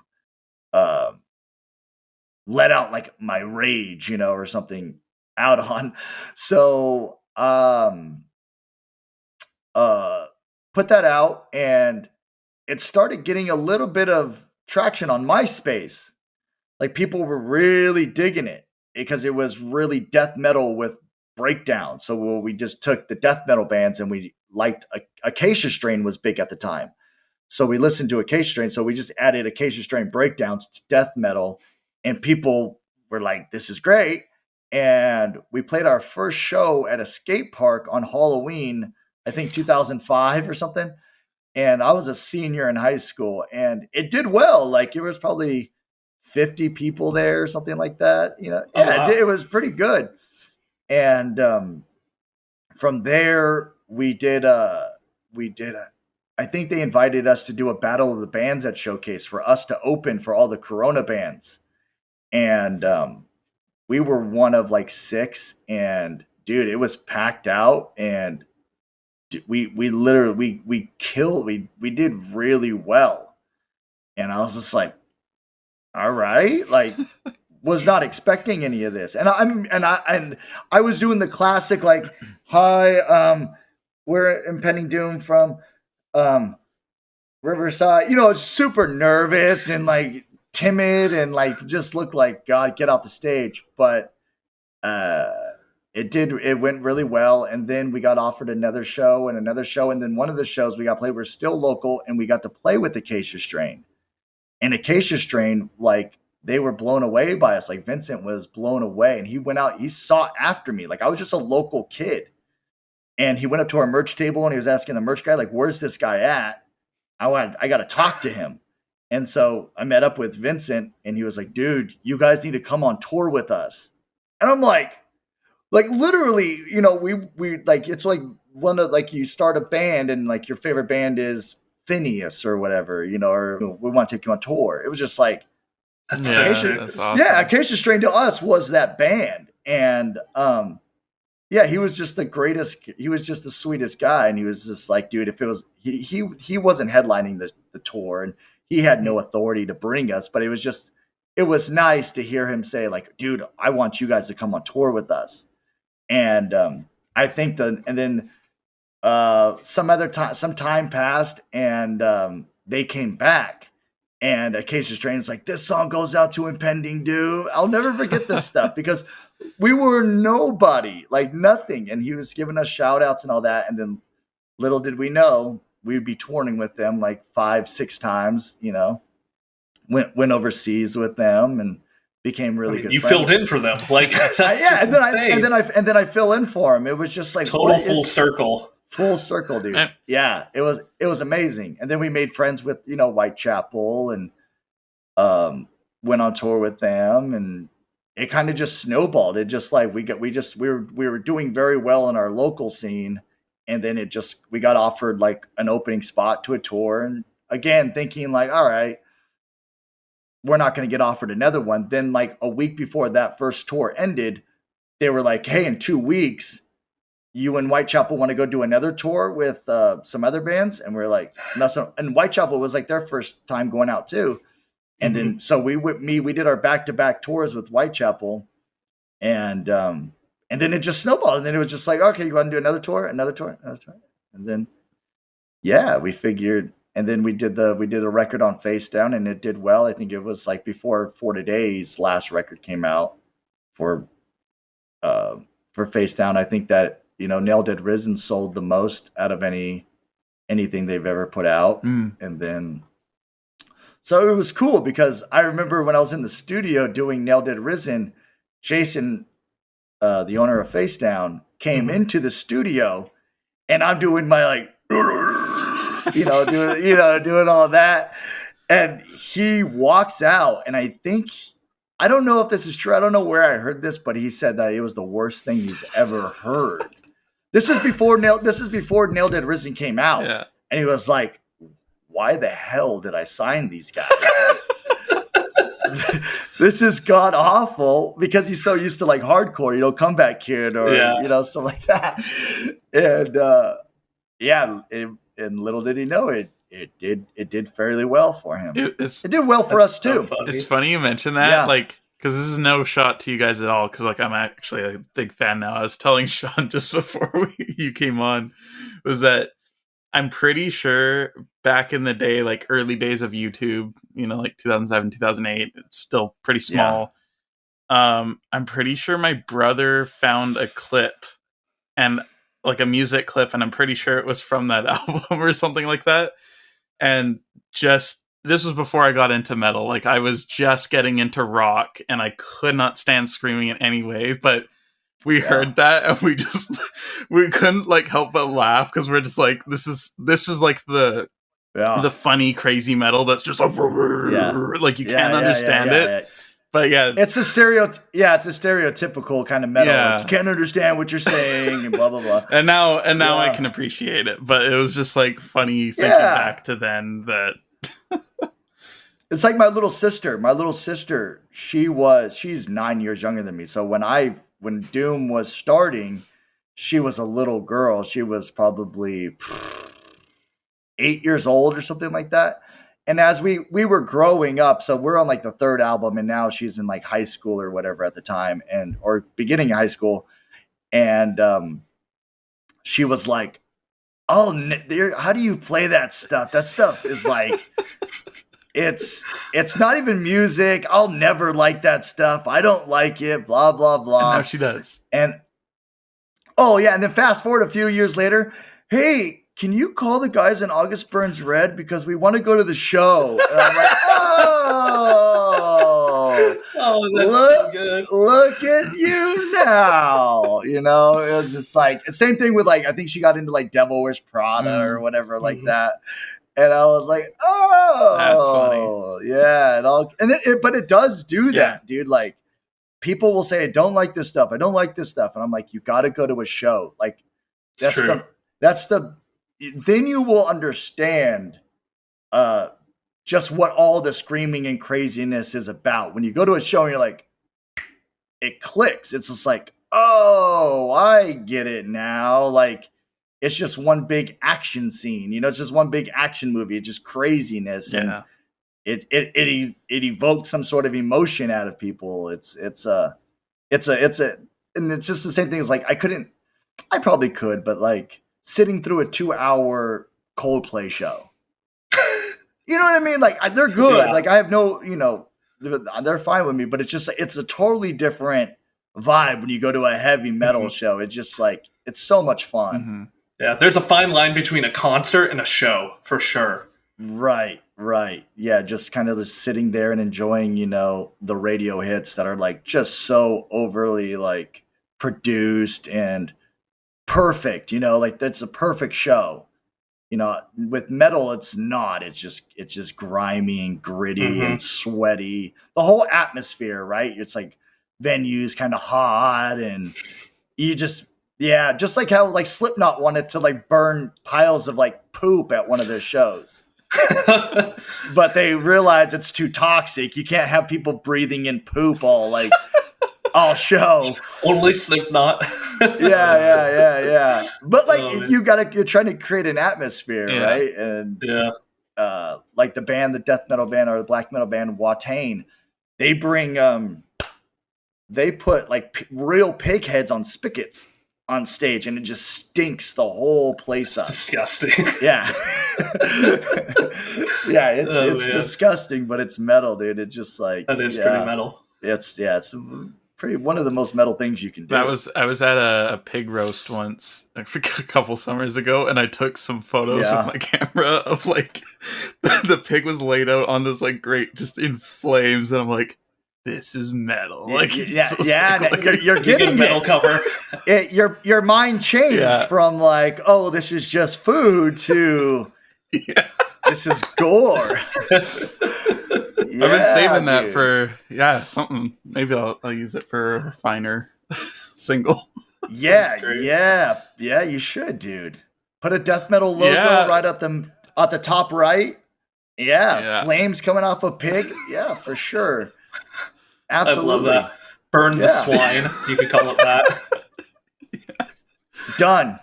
let out like my rage, or something out on. So put that out, and it started getting a little bit of traction on MySpace. Like people were really digging it because it was really death metal with breakdown. So we just took the death metal bands, and we liked Acacia Strain was big at the time. So we listened to Acacia Strain. So we just added Acacia Strain breakdowns to death metal, and people were like, this is great. And we played our first show at a skate park on Halloween, I think 2005 or something. And I was a senior in high school, and it did well. Like it was probably 50 people there or something like that. Wow. It was pretty good. And from there we did I think they invited us to do a battle of the bands at Showcase for us to open for all the Corona bands. And we were one of like 6, and dude, it was packed out, and we literally we did really well. And I was just like, all right, like was not expecting any of this. And I was doing the classic, like, hi, we're Impending Doom from Riverside, super nervous and like timid and like just looked like, God, get out the stage. But it went really well. And then we got offered another show. And then one of the shows we got played, we're still local, and we got to play with Acacia Strain. And Acacia Strain, like, they were blown away by us. Like Vincent was blown away, and he went out, he sought after me. Like I was just a local kid. And he went up to our merch table and he was asking the merch guy, like, where's this guy at? I got to talk to him. And so I met up with Vincent and he was like, dude, you guys need to come on tour with us. And I'm like literally, you know, we like, it's like one of like, you start a band and like your favorite band is Phineas or whatever, you know, or we want to take you on tour. It was just like, that's awesome. Yeah, Acacia Strain to us was that band. And, yeah, he was just the greatest. He was just the sweetest guy, and he was just like, dude. If it was he wasn't headlining the tour, and he had no authority to bring us. But it was nice to hear him say, like, dude, I want you guys to come on tour with us. And I think then some time passed, and they came back. And Acacia Strain's like, this song goes out to Impending Doom. I'll never forget this stuff because we were nobody, like nothing. And he was giving us shout outs and all that. And then little did we know we'd be touring with them like 5-6 times, you know, went overseas with them and became really good. You friends. filled in for them. Like, yeah. And then I fill in for him. It was just like total full circle. Full circle, dude. Yeah, it was amazing. And then we made friends with, you know, Whitechapel and went on tour with them, and it kind of just snowballed. It just like we were doing very well in our local scene, and then we got offered like an opening spot to a tour, and again thinking like, all right, we're not going to get offered another one. Then like a week before that first tour ended, they were like, hey, in 2 weeks you and Whitechapel want to go do another tour with some other bands? And we're like, no. So, and Whitechapel was like their first time going out too. And then, so we did our back-to-back tours with Whitechapel, and then it just snowballed. And then it was just like, okay, you want to do another tour. And then, yeah, we figured, and then we did a record on Face Down, and it did well. I think it was like before For Today's last record came out for Face Down. I think that, you know, Nail Dead Risen sold the most out of anything they've ever put out. And then, so it was cool because I remember when I was in the studio doing Nail Dead Risen, Jason, the owner of Face Down, came into the studio, and I'm doing my like, doing all that, and he walks out, and I don't know if this is true. I don't know where I heard this, but he said that it was the worst thing he's ever heard. This is before Nail Dead Risen came out, Yeah. And he was like, why the hell did I sign these guys? This is god awful, because he's so used to like hardcore, you know, Comeback Kid or you know, stuff like that. And and little did he know it did fairly well for him. It did well for us too. So it's funny you mentioned that, like, because this is no shot to you guys at all, because like I'm actually a big fan now. I was telling Sean just before you came on, was that I'm pretty sure back in the day, like early days of YouTube, you know, like 2007, 2008, it's still pretty small. I'm pretty sure my brother found a clip, and like a music clip, and I'm pretty sure it was from that album or something like that. And this was before I got into metal. Like I was just getting into rock, and I could not stand screaming in any way, but we heard that, and we couldn't like help but laugh, because we're just like, this is like the funny crazy metal that's just like you can't understand it. But it's a stereotypical kind of metal. Like, you can't understand what you're saying and blah blah blah. And now I can appreciate it. But it was just like funny thinking back to then that it's like my little sister. My little sister, she's 9 years younger than me. So when Doom was starting, she was a little girl. She was probably 8 years old or something like that. And as we were growing up, so we're on like the third album, and now she's in like high school or whatever at the time, or beginning of high school. And she was like, oh, how do you play that stuff? That stuff is like, it's not even music. I'll never like that stuff. I don't like it, blah, blah, blah. And now she does. And and then fast forward a few years later, hey, can you call the guys in August Burns Red, because we want to go to the show? And I'm like, now, you know, it was just like, same thing with like, I think she got into like Devil Wears Prada or whatever like that. And I was like, oh, that's funny. yeah. But it does do that, dude. Like, people will say, I don't like this stuff. I don't like this stuff. And I'm like, you got to go to a show. Like, then you will understand just what all the screaming and craziness is about. When you go to a show and you're like, it clicks. It's just like, oh, I get it now. Like, it's just one big action scene. You know, it's just one big action movie. It's just craziness. Yeah. And it evokes some sort of emotion out of people. And it's just the same thing as like, I probably could, but like sitting through a 2-hour Coldplay show. You know what I mean? Like, they're good. Yeah. Like, I have no, you know, they're fine with me, but it's a totally different vibe when you go to a heavy metal show. It's just like, it's so much fun. Mm-hmm. Yeah, there's a fine line between a concert and a show, for sure. Right. Yeah, just kind of just sitting there and enjoying, you know, the radio hits that are like just so overly like produced and perfect, you know, like that's a perfect show. You know, with metal, it's not. It's just grimy and gritty and sweaty. The whole atmosphere, right? It's like venues kind of hot, and you just like how like Slipknot wanted to like burn piles of like poop at one of their shows. But they realize it's too toxic. You can't have people breathing in poop all show. Only Slipknot. Yeah. But like you're trying to create an atmosphere, right? And like the death metal band or the black metal band Watain, they bring they put like real pig heads on spigots on stage, and it just stinks the whole place up. Disgusting. Yeah. It's disgusting, but it's metal, dude. It's just like that is pretty metal. It's pretty one of the most metal things you can do. I was at a pig roast once a couple summers ago, and I took some photos with my camera of like the pig was laid out on this like grate just in flames, and I'm like, this is metal. Like, you're getting metal cover. Your mind changed from like, oh, this is just food to this is gore. I've been saving that for something. Maybe I'll use it for a refiner single. Yeah, you should, dude. Put a death metal logo right at the top right. Yeah, flames coming off a pig. Yeah, for sure. Absolutely. I love that. Burn the swine. You could call it that. Done.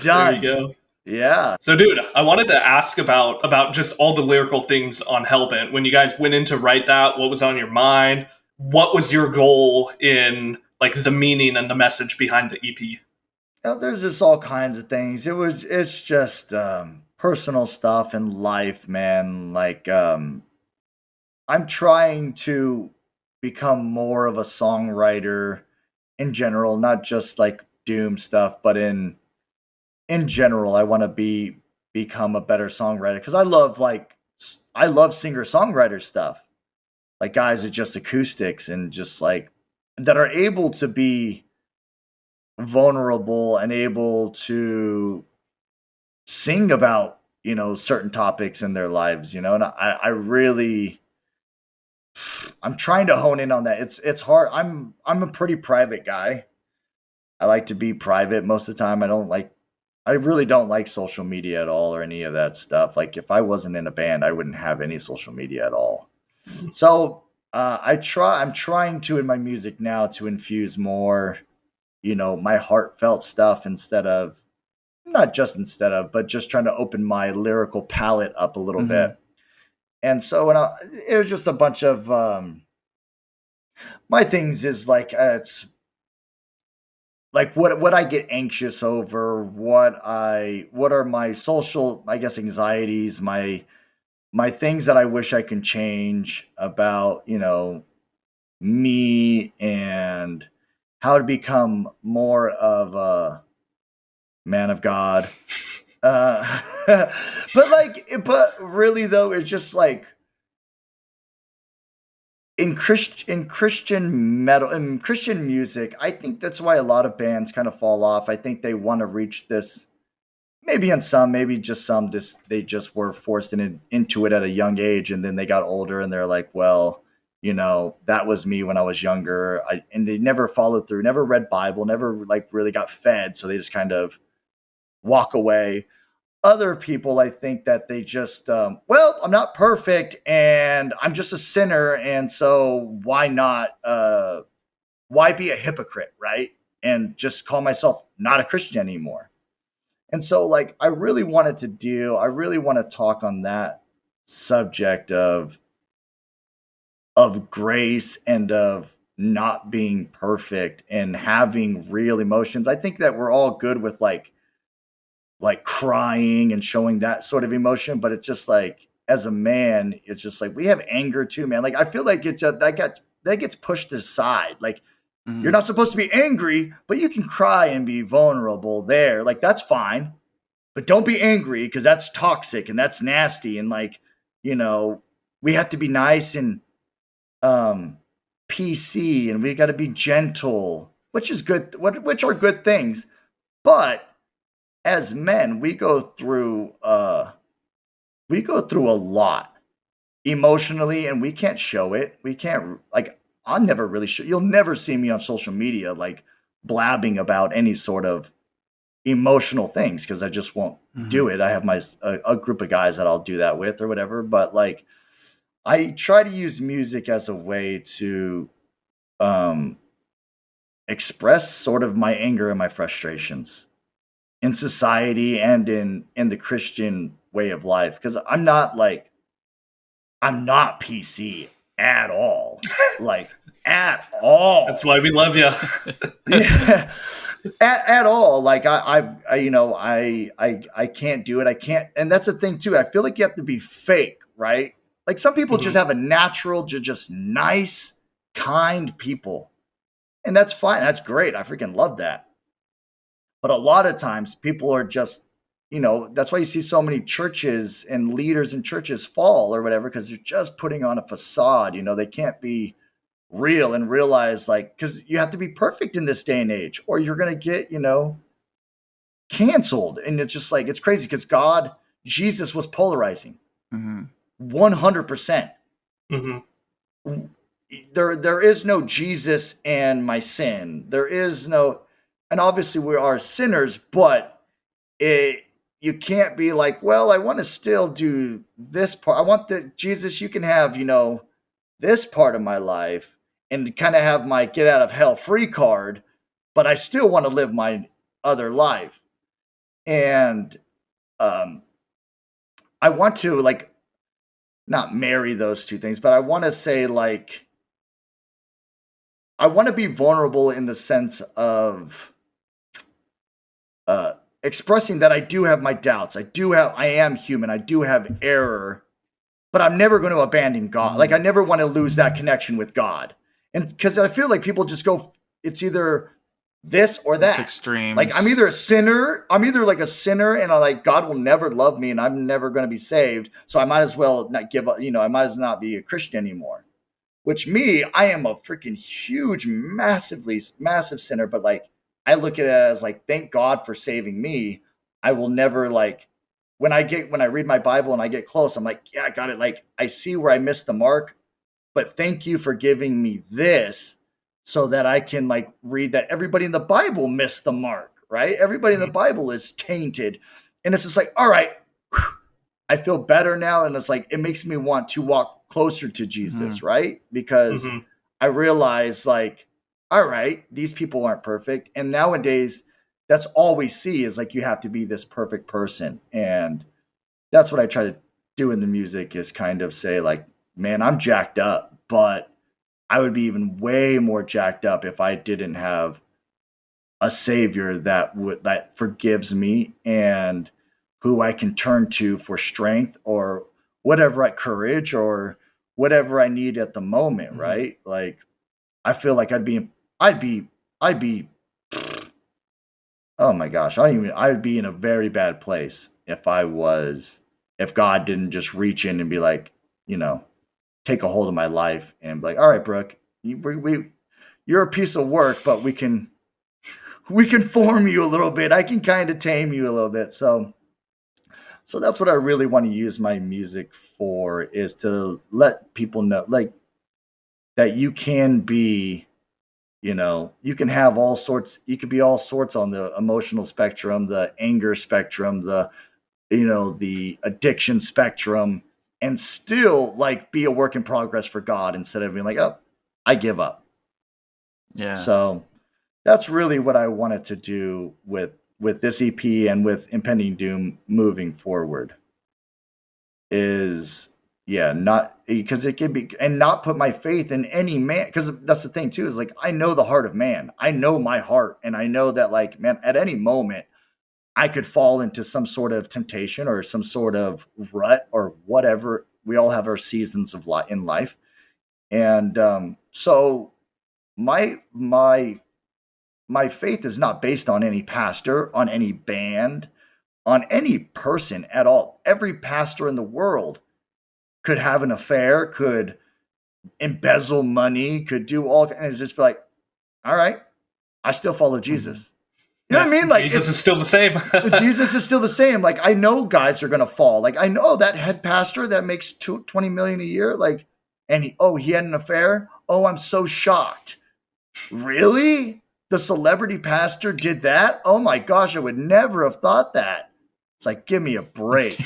There you go. Yeah. So, dude, I wanted to ask about just all the lyrical things on Hellbent. When you guys went in to write that, what was on your mind? What was your goal in like the meaning and the message behind the EP? There's just all kinds of things. It's just personal stuff in life, man. Like I'm trying to become more of a songwriter in general, not just like Doom stuff, but in general, I want to become a better songwriter, because I love singer-songwriter stuff, like guys with just acoustics and just like that are able to be vulnerable and able to sing about, you know, certain topics in their lives, you know. And I'm trying to hone in on that. It's hard. I'm a pretty private guy. I like to be private most of the time. I really don't like social media at all or any of that stuff. Like if I wasn't in a band, I wouldn't have any social media at all. So I'm trying to, in my music now, to infuse more, you know, my heartfelt stuff but just trying to open my lyrical palette up a little bit. And so it was just a bunch of my things is like it's like what I get anxious over, what are my social, I guess, anxieties, my things that I wish I can change about, you know, me, and how to become more of a man of God. But really though, it's just like in Christian metal, in Christian music, I think that's why a lot of bands kind of fall off. I think they want to reach this. Maybe in some, maybe just some. They just were forced into it at a young age, and then they got older, and they're like, well, that was me when I was younger. And they never followed through, never read Bible, never like really got fed, so they just kind of walk away. Other people, I think that they just, well, I'm not perfect, and I'm just a sinner, and so why not? Why be a hypocrite, right? And just call myself not a Christian anymore. And so, like, I really want to talk on that subject of grace and of not being perfect and having real emotions. I think that we're all good with like crying and showing that sort of emotion, but it's just like as a man, it's just like we have anger too, man. Like I feel like it's that gets pushed aside. Like you're Mhm. not supposed to be angry, but you can cry and be vulnerable there. Like that's fine. But don't be angry because that's toxic and that's nasty. And like, you know, we have to be nice and um PC and we got to be gentle, which is good, which are good things. But as men, we go through a lot emotionally and we can't show it. We can't like I'll never really show you'll never see me on social media like blabbing about any sort of emotional things because I just won't do Mhm. it. I have a group of guys that I'll do that with or whatever, but like I try to use music as a way to um express sort of my anger and my frustrations in society and in the Christian way of life because I'm not PC at all. Like at That's all. why we love you. Yeah. At all. Like I can't do it. I can't and that's the thing too. I feel like you have to be fake, right? Like some people Hmm. just have a natural, just nice, kind people. And that's fine. That's great. I freaking love that. But a lot of times people are just, that's why you see so many churches and leaders in churches fall or whatever, because they're just putting on a facade. They can't be real and realize like, because you have to be perfect in this day and age, or you're going to get, canceled. And it's just like, it's crazy because Jesus was polarizing Mhm. 100%. Hmm. There is no Jesus and my sin. There is no, and obviously we are sinners, but it you can't be like, well, I want to still do this part. I want the Jesus, you can have, this part of my life and kind of have my get out of hell free card, but I still want to live my other life. And um I want to like not marry those two things, but I want to say like I want to be vulnerable in the sense of uh expressing that I do have my doubts. I am human. I do have error, but I'm never going to abandon God. Like I Mhm. never want to lose that connection with God. And because I feel like people just go, it's either this or It's that. Like I'm extremes. either a sinner, I'm either like a sinner and I like God will never love me and I'm never going to be saved. So I might as well not give up, I might as well not be a Christian anymore. Which me, I am a freaking huge, massive sinner, but like I look at it as like, thank God for saving me. I will never like when I read my Bible and I get close, I'm like, yeah, I got it. Like I see where I missed the mark, but thank you for giving me this so that I can like read that everybody in the Bible missed the mark, right? Everybody in the Bible is tainted. And it's just like, all right, I feel better now. And it's like, it makes me want to walk closer to Jesus, Mhm. right? Because Hmm. I realize, like, all right, these people aren't perfect. And nowadays, that's all we see is like, you have to be this perfect person. And that's what I try to do in the music is kind of say, like, man, I'm jacked up, but I would be even way more jacked up if I didn't have a savior that forgives me and who I can turn to for strength or whatever courage or whatever I need at the moment, Mhm. right? Like I feel like I'd be I'd be oh my gosh, I'd be in a very bad place if God didn't just reach in and be like, you know, take a hold of my life and be like, all right, Brooke, you're a piece of work, but we can form you a little bit. I can kind of tame you a little bit. So that's what I really want to use my music for, is to let people know, like, that you can be, you can have all sorts, you could be all sorts on the emotional spectrum, the anger spectrum, the addiction spectrum, and still like be a work in progress for God, instead of being like, oh, I give up. Yeah. So that's really what I wanted to do with this EP and with Impending Doom moving forward, is not because it can be, and not put my faith in any man, because that's the thing too, is like, I know the heart of man. I know my heart, and I know that, like, man, at any moment I could fall into some sort of temptation or some sort of rut or whatever. We all have our seasons of in life. And so my faith is not based on any pastor, on any band, on any person at all. Every pastor in the world could have an affair, could embezzle money, could do all, and it's just like, all right, I still follow Jesus. You know what I mean? Like, Jesus is still the same. Jesus is still the same. Like, I know guys are going to fall. Like, I know that head pastor that makes $20 million a year. Like, and he had an affair. Oh, I'm so shocked. Really? The celebrity pastor did that? Oh my gosh, I would never have thought that. It's like, give me a break,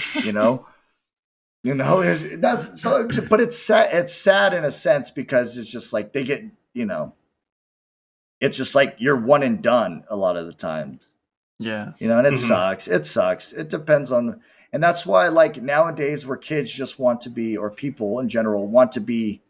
that's so, but it's sad. It's sad in a sense, because it's just like they get, it's just like you're one and done a lot of the times. Yeah. And it sucks. It sucks. It depends on, and that's why, like, nowadays, where kids just want to be, or people in general want to be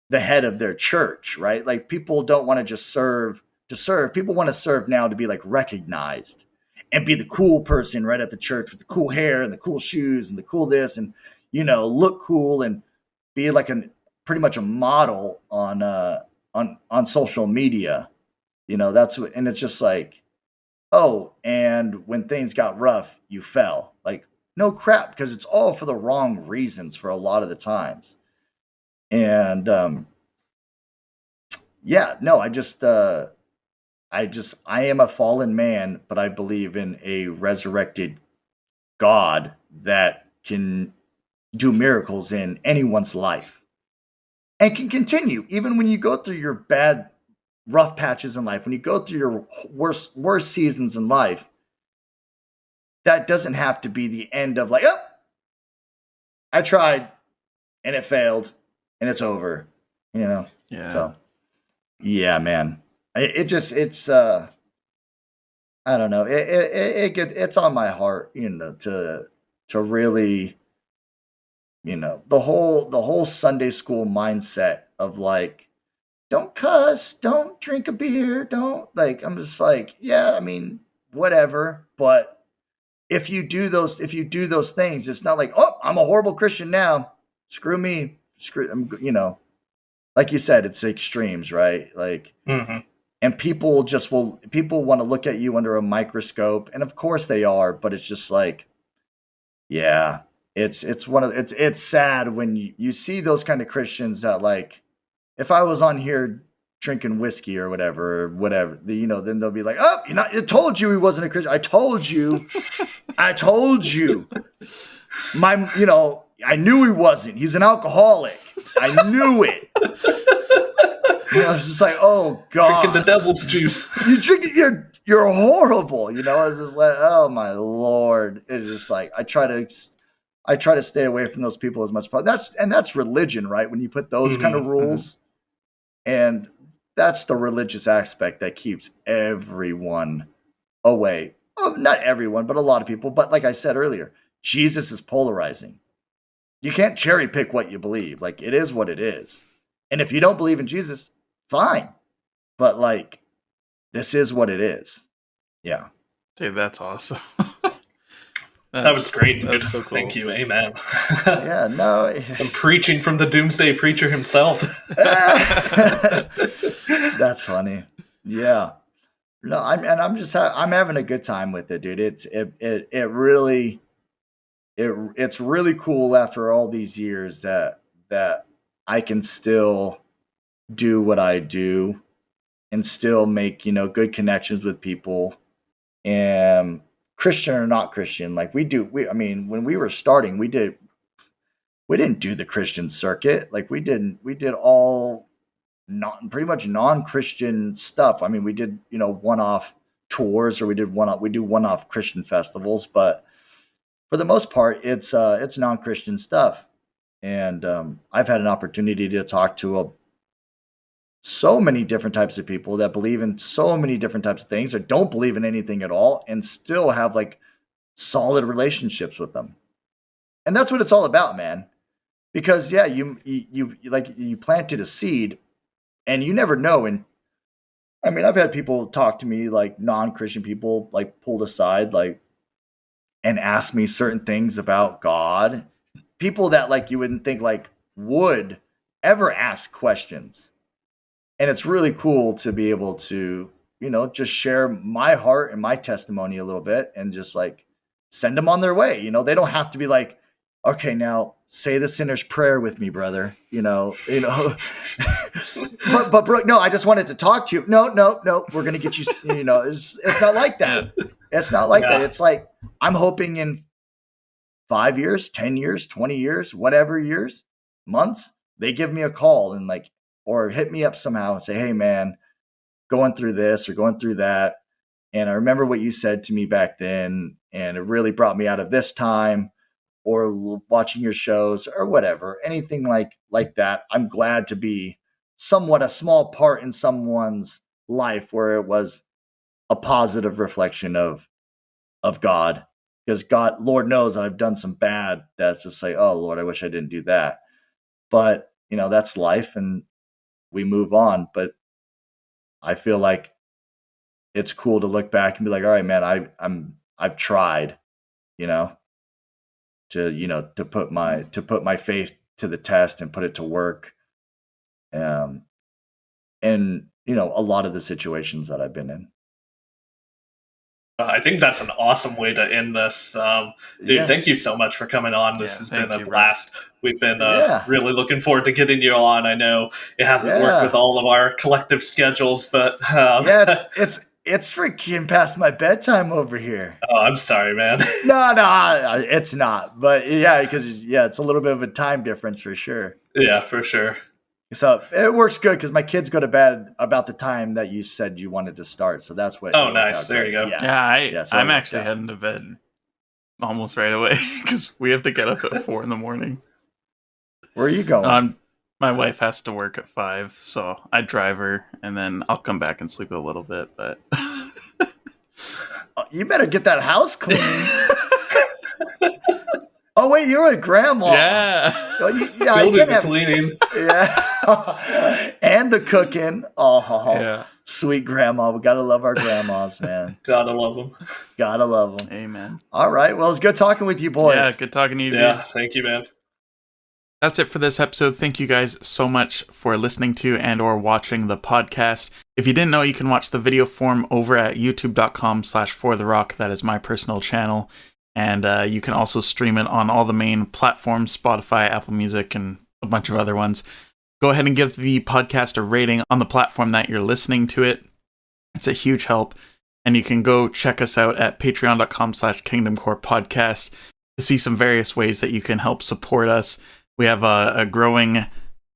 the head of their church, right? Like, people don't want to just serve to serve. People want to serve now to be, like, recognized and be the cool person right at the church with the cool hair and the cool shoes and the cool this, and, look cool and be like pretty much a model on social media. That's what, and it's just like, oh, and when things got rough, you fell. Like, no crap, because it's all for the wrong reasons for a lot of the times. And I am a fallen man, but I believe in a resurrected God that can do miracles in anyone's life and can continue even when you go through your bad, rough patches in life, when you go through your worst seasons in life. That doesn't have to be the end of, like, oh, I tried and it failed and it's over, Yeah. So, yeah, man, it's I don't know. It's on my heart, to really, the whole Sunday school mindset of, like, don't cuss, don't drink a beer, don't, like, I'm just like, yeah, I mean, whatever. But if you do those things, it's not like, oh, I'm a horrible Christian now. Screw me. Like you said, it's extremes, right? Like, and people want to look at you under a microscope, and of course they are, but it's just like, yeah, it's sad when you see those kind of Christians that, like, if I was on here drinking whiskey or whatever, then they'll be like, oh, I told you he wasn't a Christian. I told you. I knew he wasn't. He's an alcoholic. I knew it. I was just like, oh God. Drinking the devil's juice. You're horrible. I was just like, oh my Lord. It's just like, I try to stay away from those people as much as possible. That's religion, right? When you put those kind of rules, and that's the religious aspect that keeps everyone away. Oh, not everyone, but a lot of people. But like I said earlier, Jesus is polarizing. You can't cherry pick what you believe. Like, it is what it is. And if you don't believe in Jesus, fine. But, like, this is what it is. Yeah. Dude, that's awesome. That was great, dude. So cool. Thank you. Amen. Yeah, no. I'm preaching from the doomsday preacher himself. That's funny. Yeah. No, I'm having a good time with it, dude. It's really cool after all these years that I can still do what I do and still make, good connections with people, and Christian or not Christian. Like when we were starting, we didn't do the Christian circuit. Like we did all not pretty much non-Christian stuff. I mean, we did, one-off tours, or we do one-off Christian festivals, but for the most part, it's non-Christian stuff. And I've had an opportunity to talk to so many different types of people that believe in so many different types of things, or don't believe in anything at all, and still have like solid relationships with them. And that's what it's all about, man. Because yeah, you planted a seed, and you never know. And I mean, I've had people talk to me, like non-Christian people, like pulled aside, like, and ask me certain things about God. People that like you wouldn't think like would ever ask questions. And it's really cool to be able to, just share my heart and my testimony a little bit, and just like send them on their way. They don't have to be like, okay, now say the sinner's prayer with me, brother. But Brooke, no, I just wanted to talk to you. No, we're gonna get you. It's not like that. It's not like that. It's like, I'm hoping in 5 years, 10 years, 20 years, whatever years, months, they give me a call and like, or hit me up somehow and say, hey man, going through this or going through that. And I remember what you said to me back then, and it really brought me out of this time, or watching your shows or whatever, anything like that. I'm glad to be somewhat a small part in someone's life where it was a positive reflection of God. Because God, Lord knows I've done some bad that's just like, oh Lord, I wish I didn't do that. But that's life, and we move on. But I feel like it's cool to look back and be like, all right, man, I've tried, to put my faith to the test and put it to work. And a lot of the situations that I've been in. I think that's an awesome way to end this. Dude, thank you so much for coming on. This has been a blast. We've been really looking forward to getting you on. I know it hasn't worked with all of our collective schedules, but it's freaking past my bedtime over here. Oh, I'm sorry, man. No, it's not. But because it's a little bit of a time difference for sure. Yeah, for sure. So it works good because my kids go to bed about the time that you said you wanted to start. So that's what. Oh, nice. There you go. So I'm actually heading to bed almost right away because we have to get up at 4 a.m. Where are you going? My wife has to work at 5, so I drive her, and then I'll come back and sleep a little bit. But you better get that house clean. Oh wait, you're with Grandma. Yeah. The cleaning. Yeah. And the cooking. Oh, sweet Grandma. We gotta love our grandmas, man. Gotta love them. Gotta love them. Amen. All right. Well, it's good talking with you, boys. Yeah, good talking to you. Yeah, dude. Thank you, man. That's it for this episode. Thank you guys so much for listening to and or watching the podcast. If you didn't know, you can watch the video form over at youtube.com/fortherock. That is my personal channel. And you can also stream it on all the main platforms, Spotify, Apple Music, and a bunch of other ones. Go ahead and give the podcast a rating on the platform that you're listening to it. It's a huge help. And you can go check us out at patreon.com/Kingdomcore podcast to see some various ways that you can help support us. We have a growing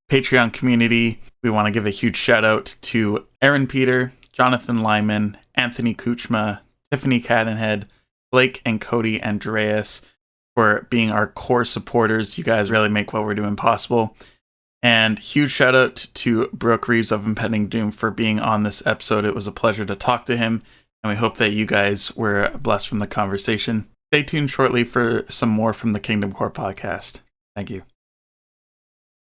Patreon community. We want to give a huge shout out to Aaron Peter, Jonathan Lyman, Anthony Kuchma, Tiffany Cadenhead, Blake and Cody Andreas for being our core supporters. You guys really make what we're doing possible. And huge shout out to Brook Reeves of Impending Doom for being on this episode. It was a pleasure to talk to him, and we hope that you guys were blessed from the conversation. Stay tuned shortly for some more from the Kingdomcore podcast. Thank you.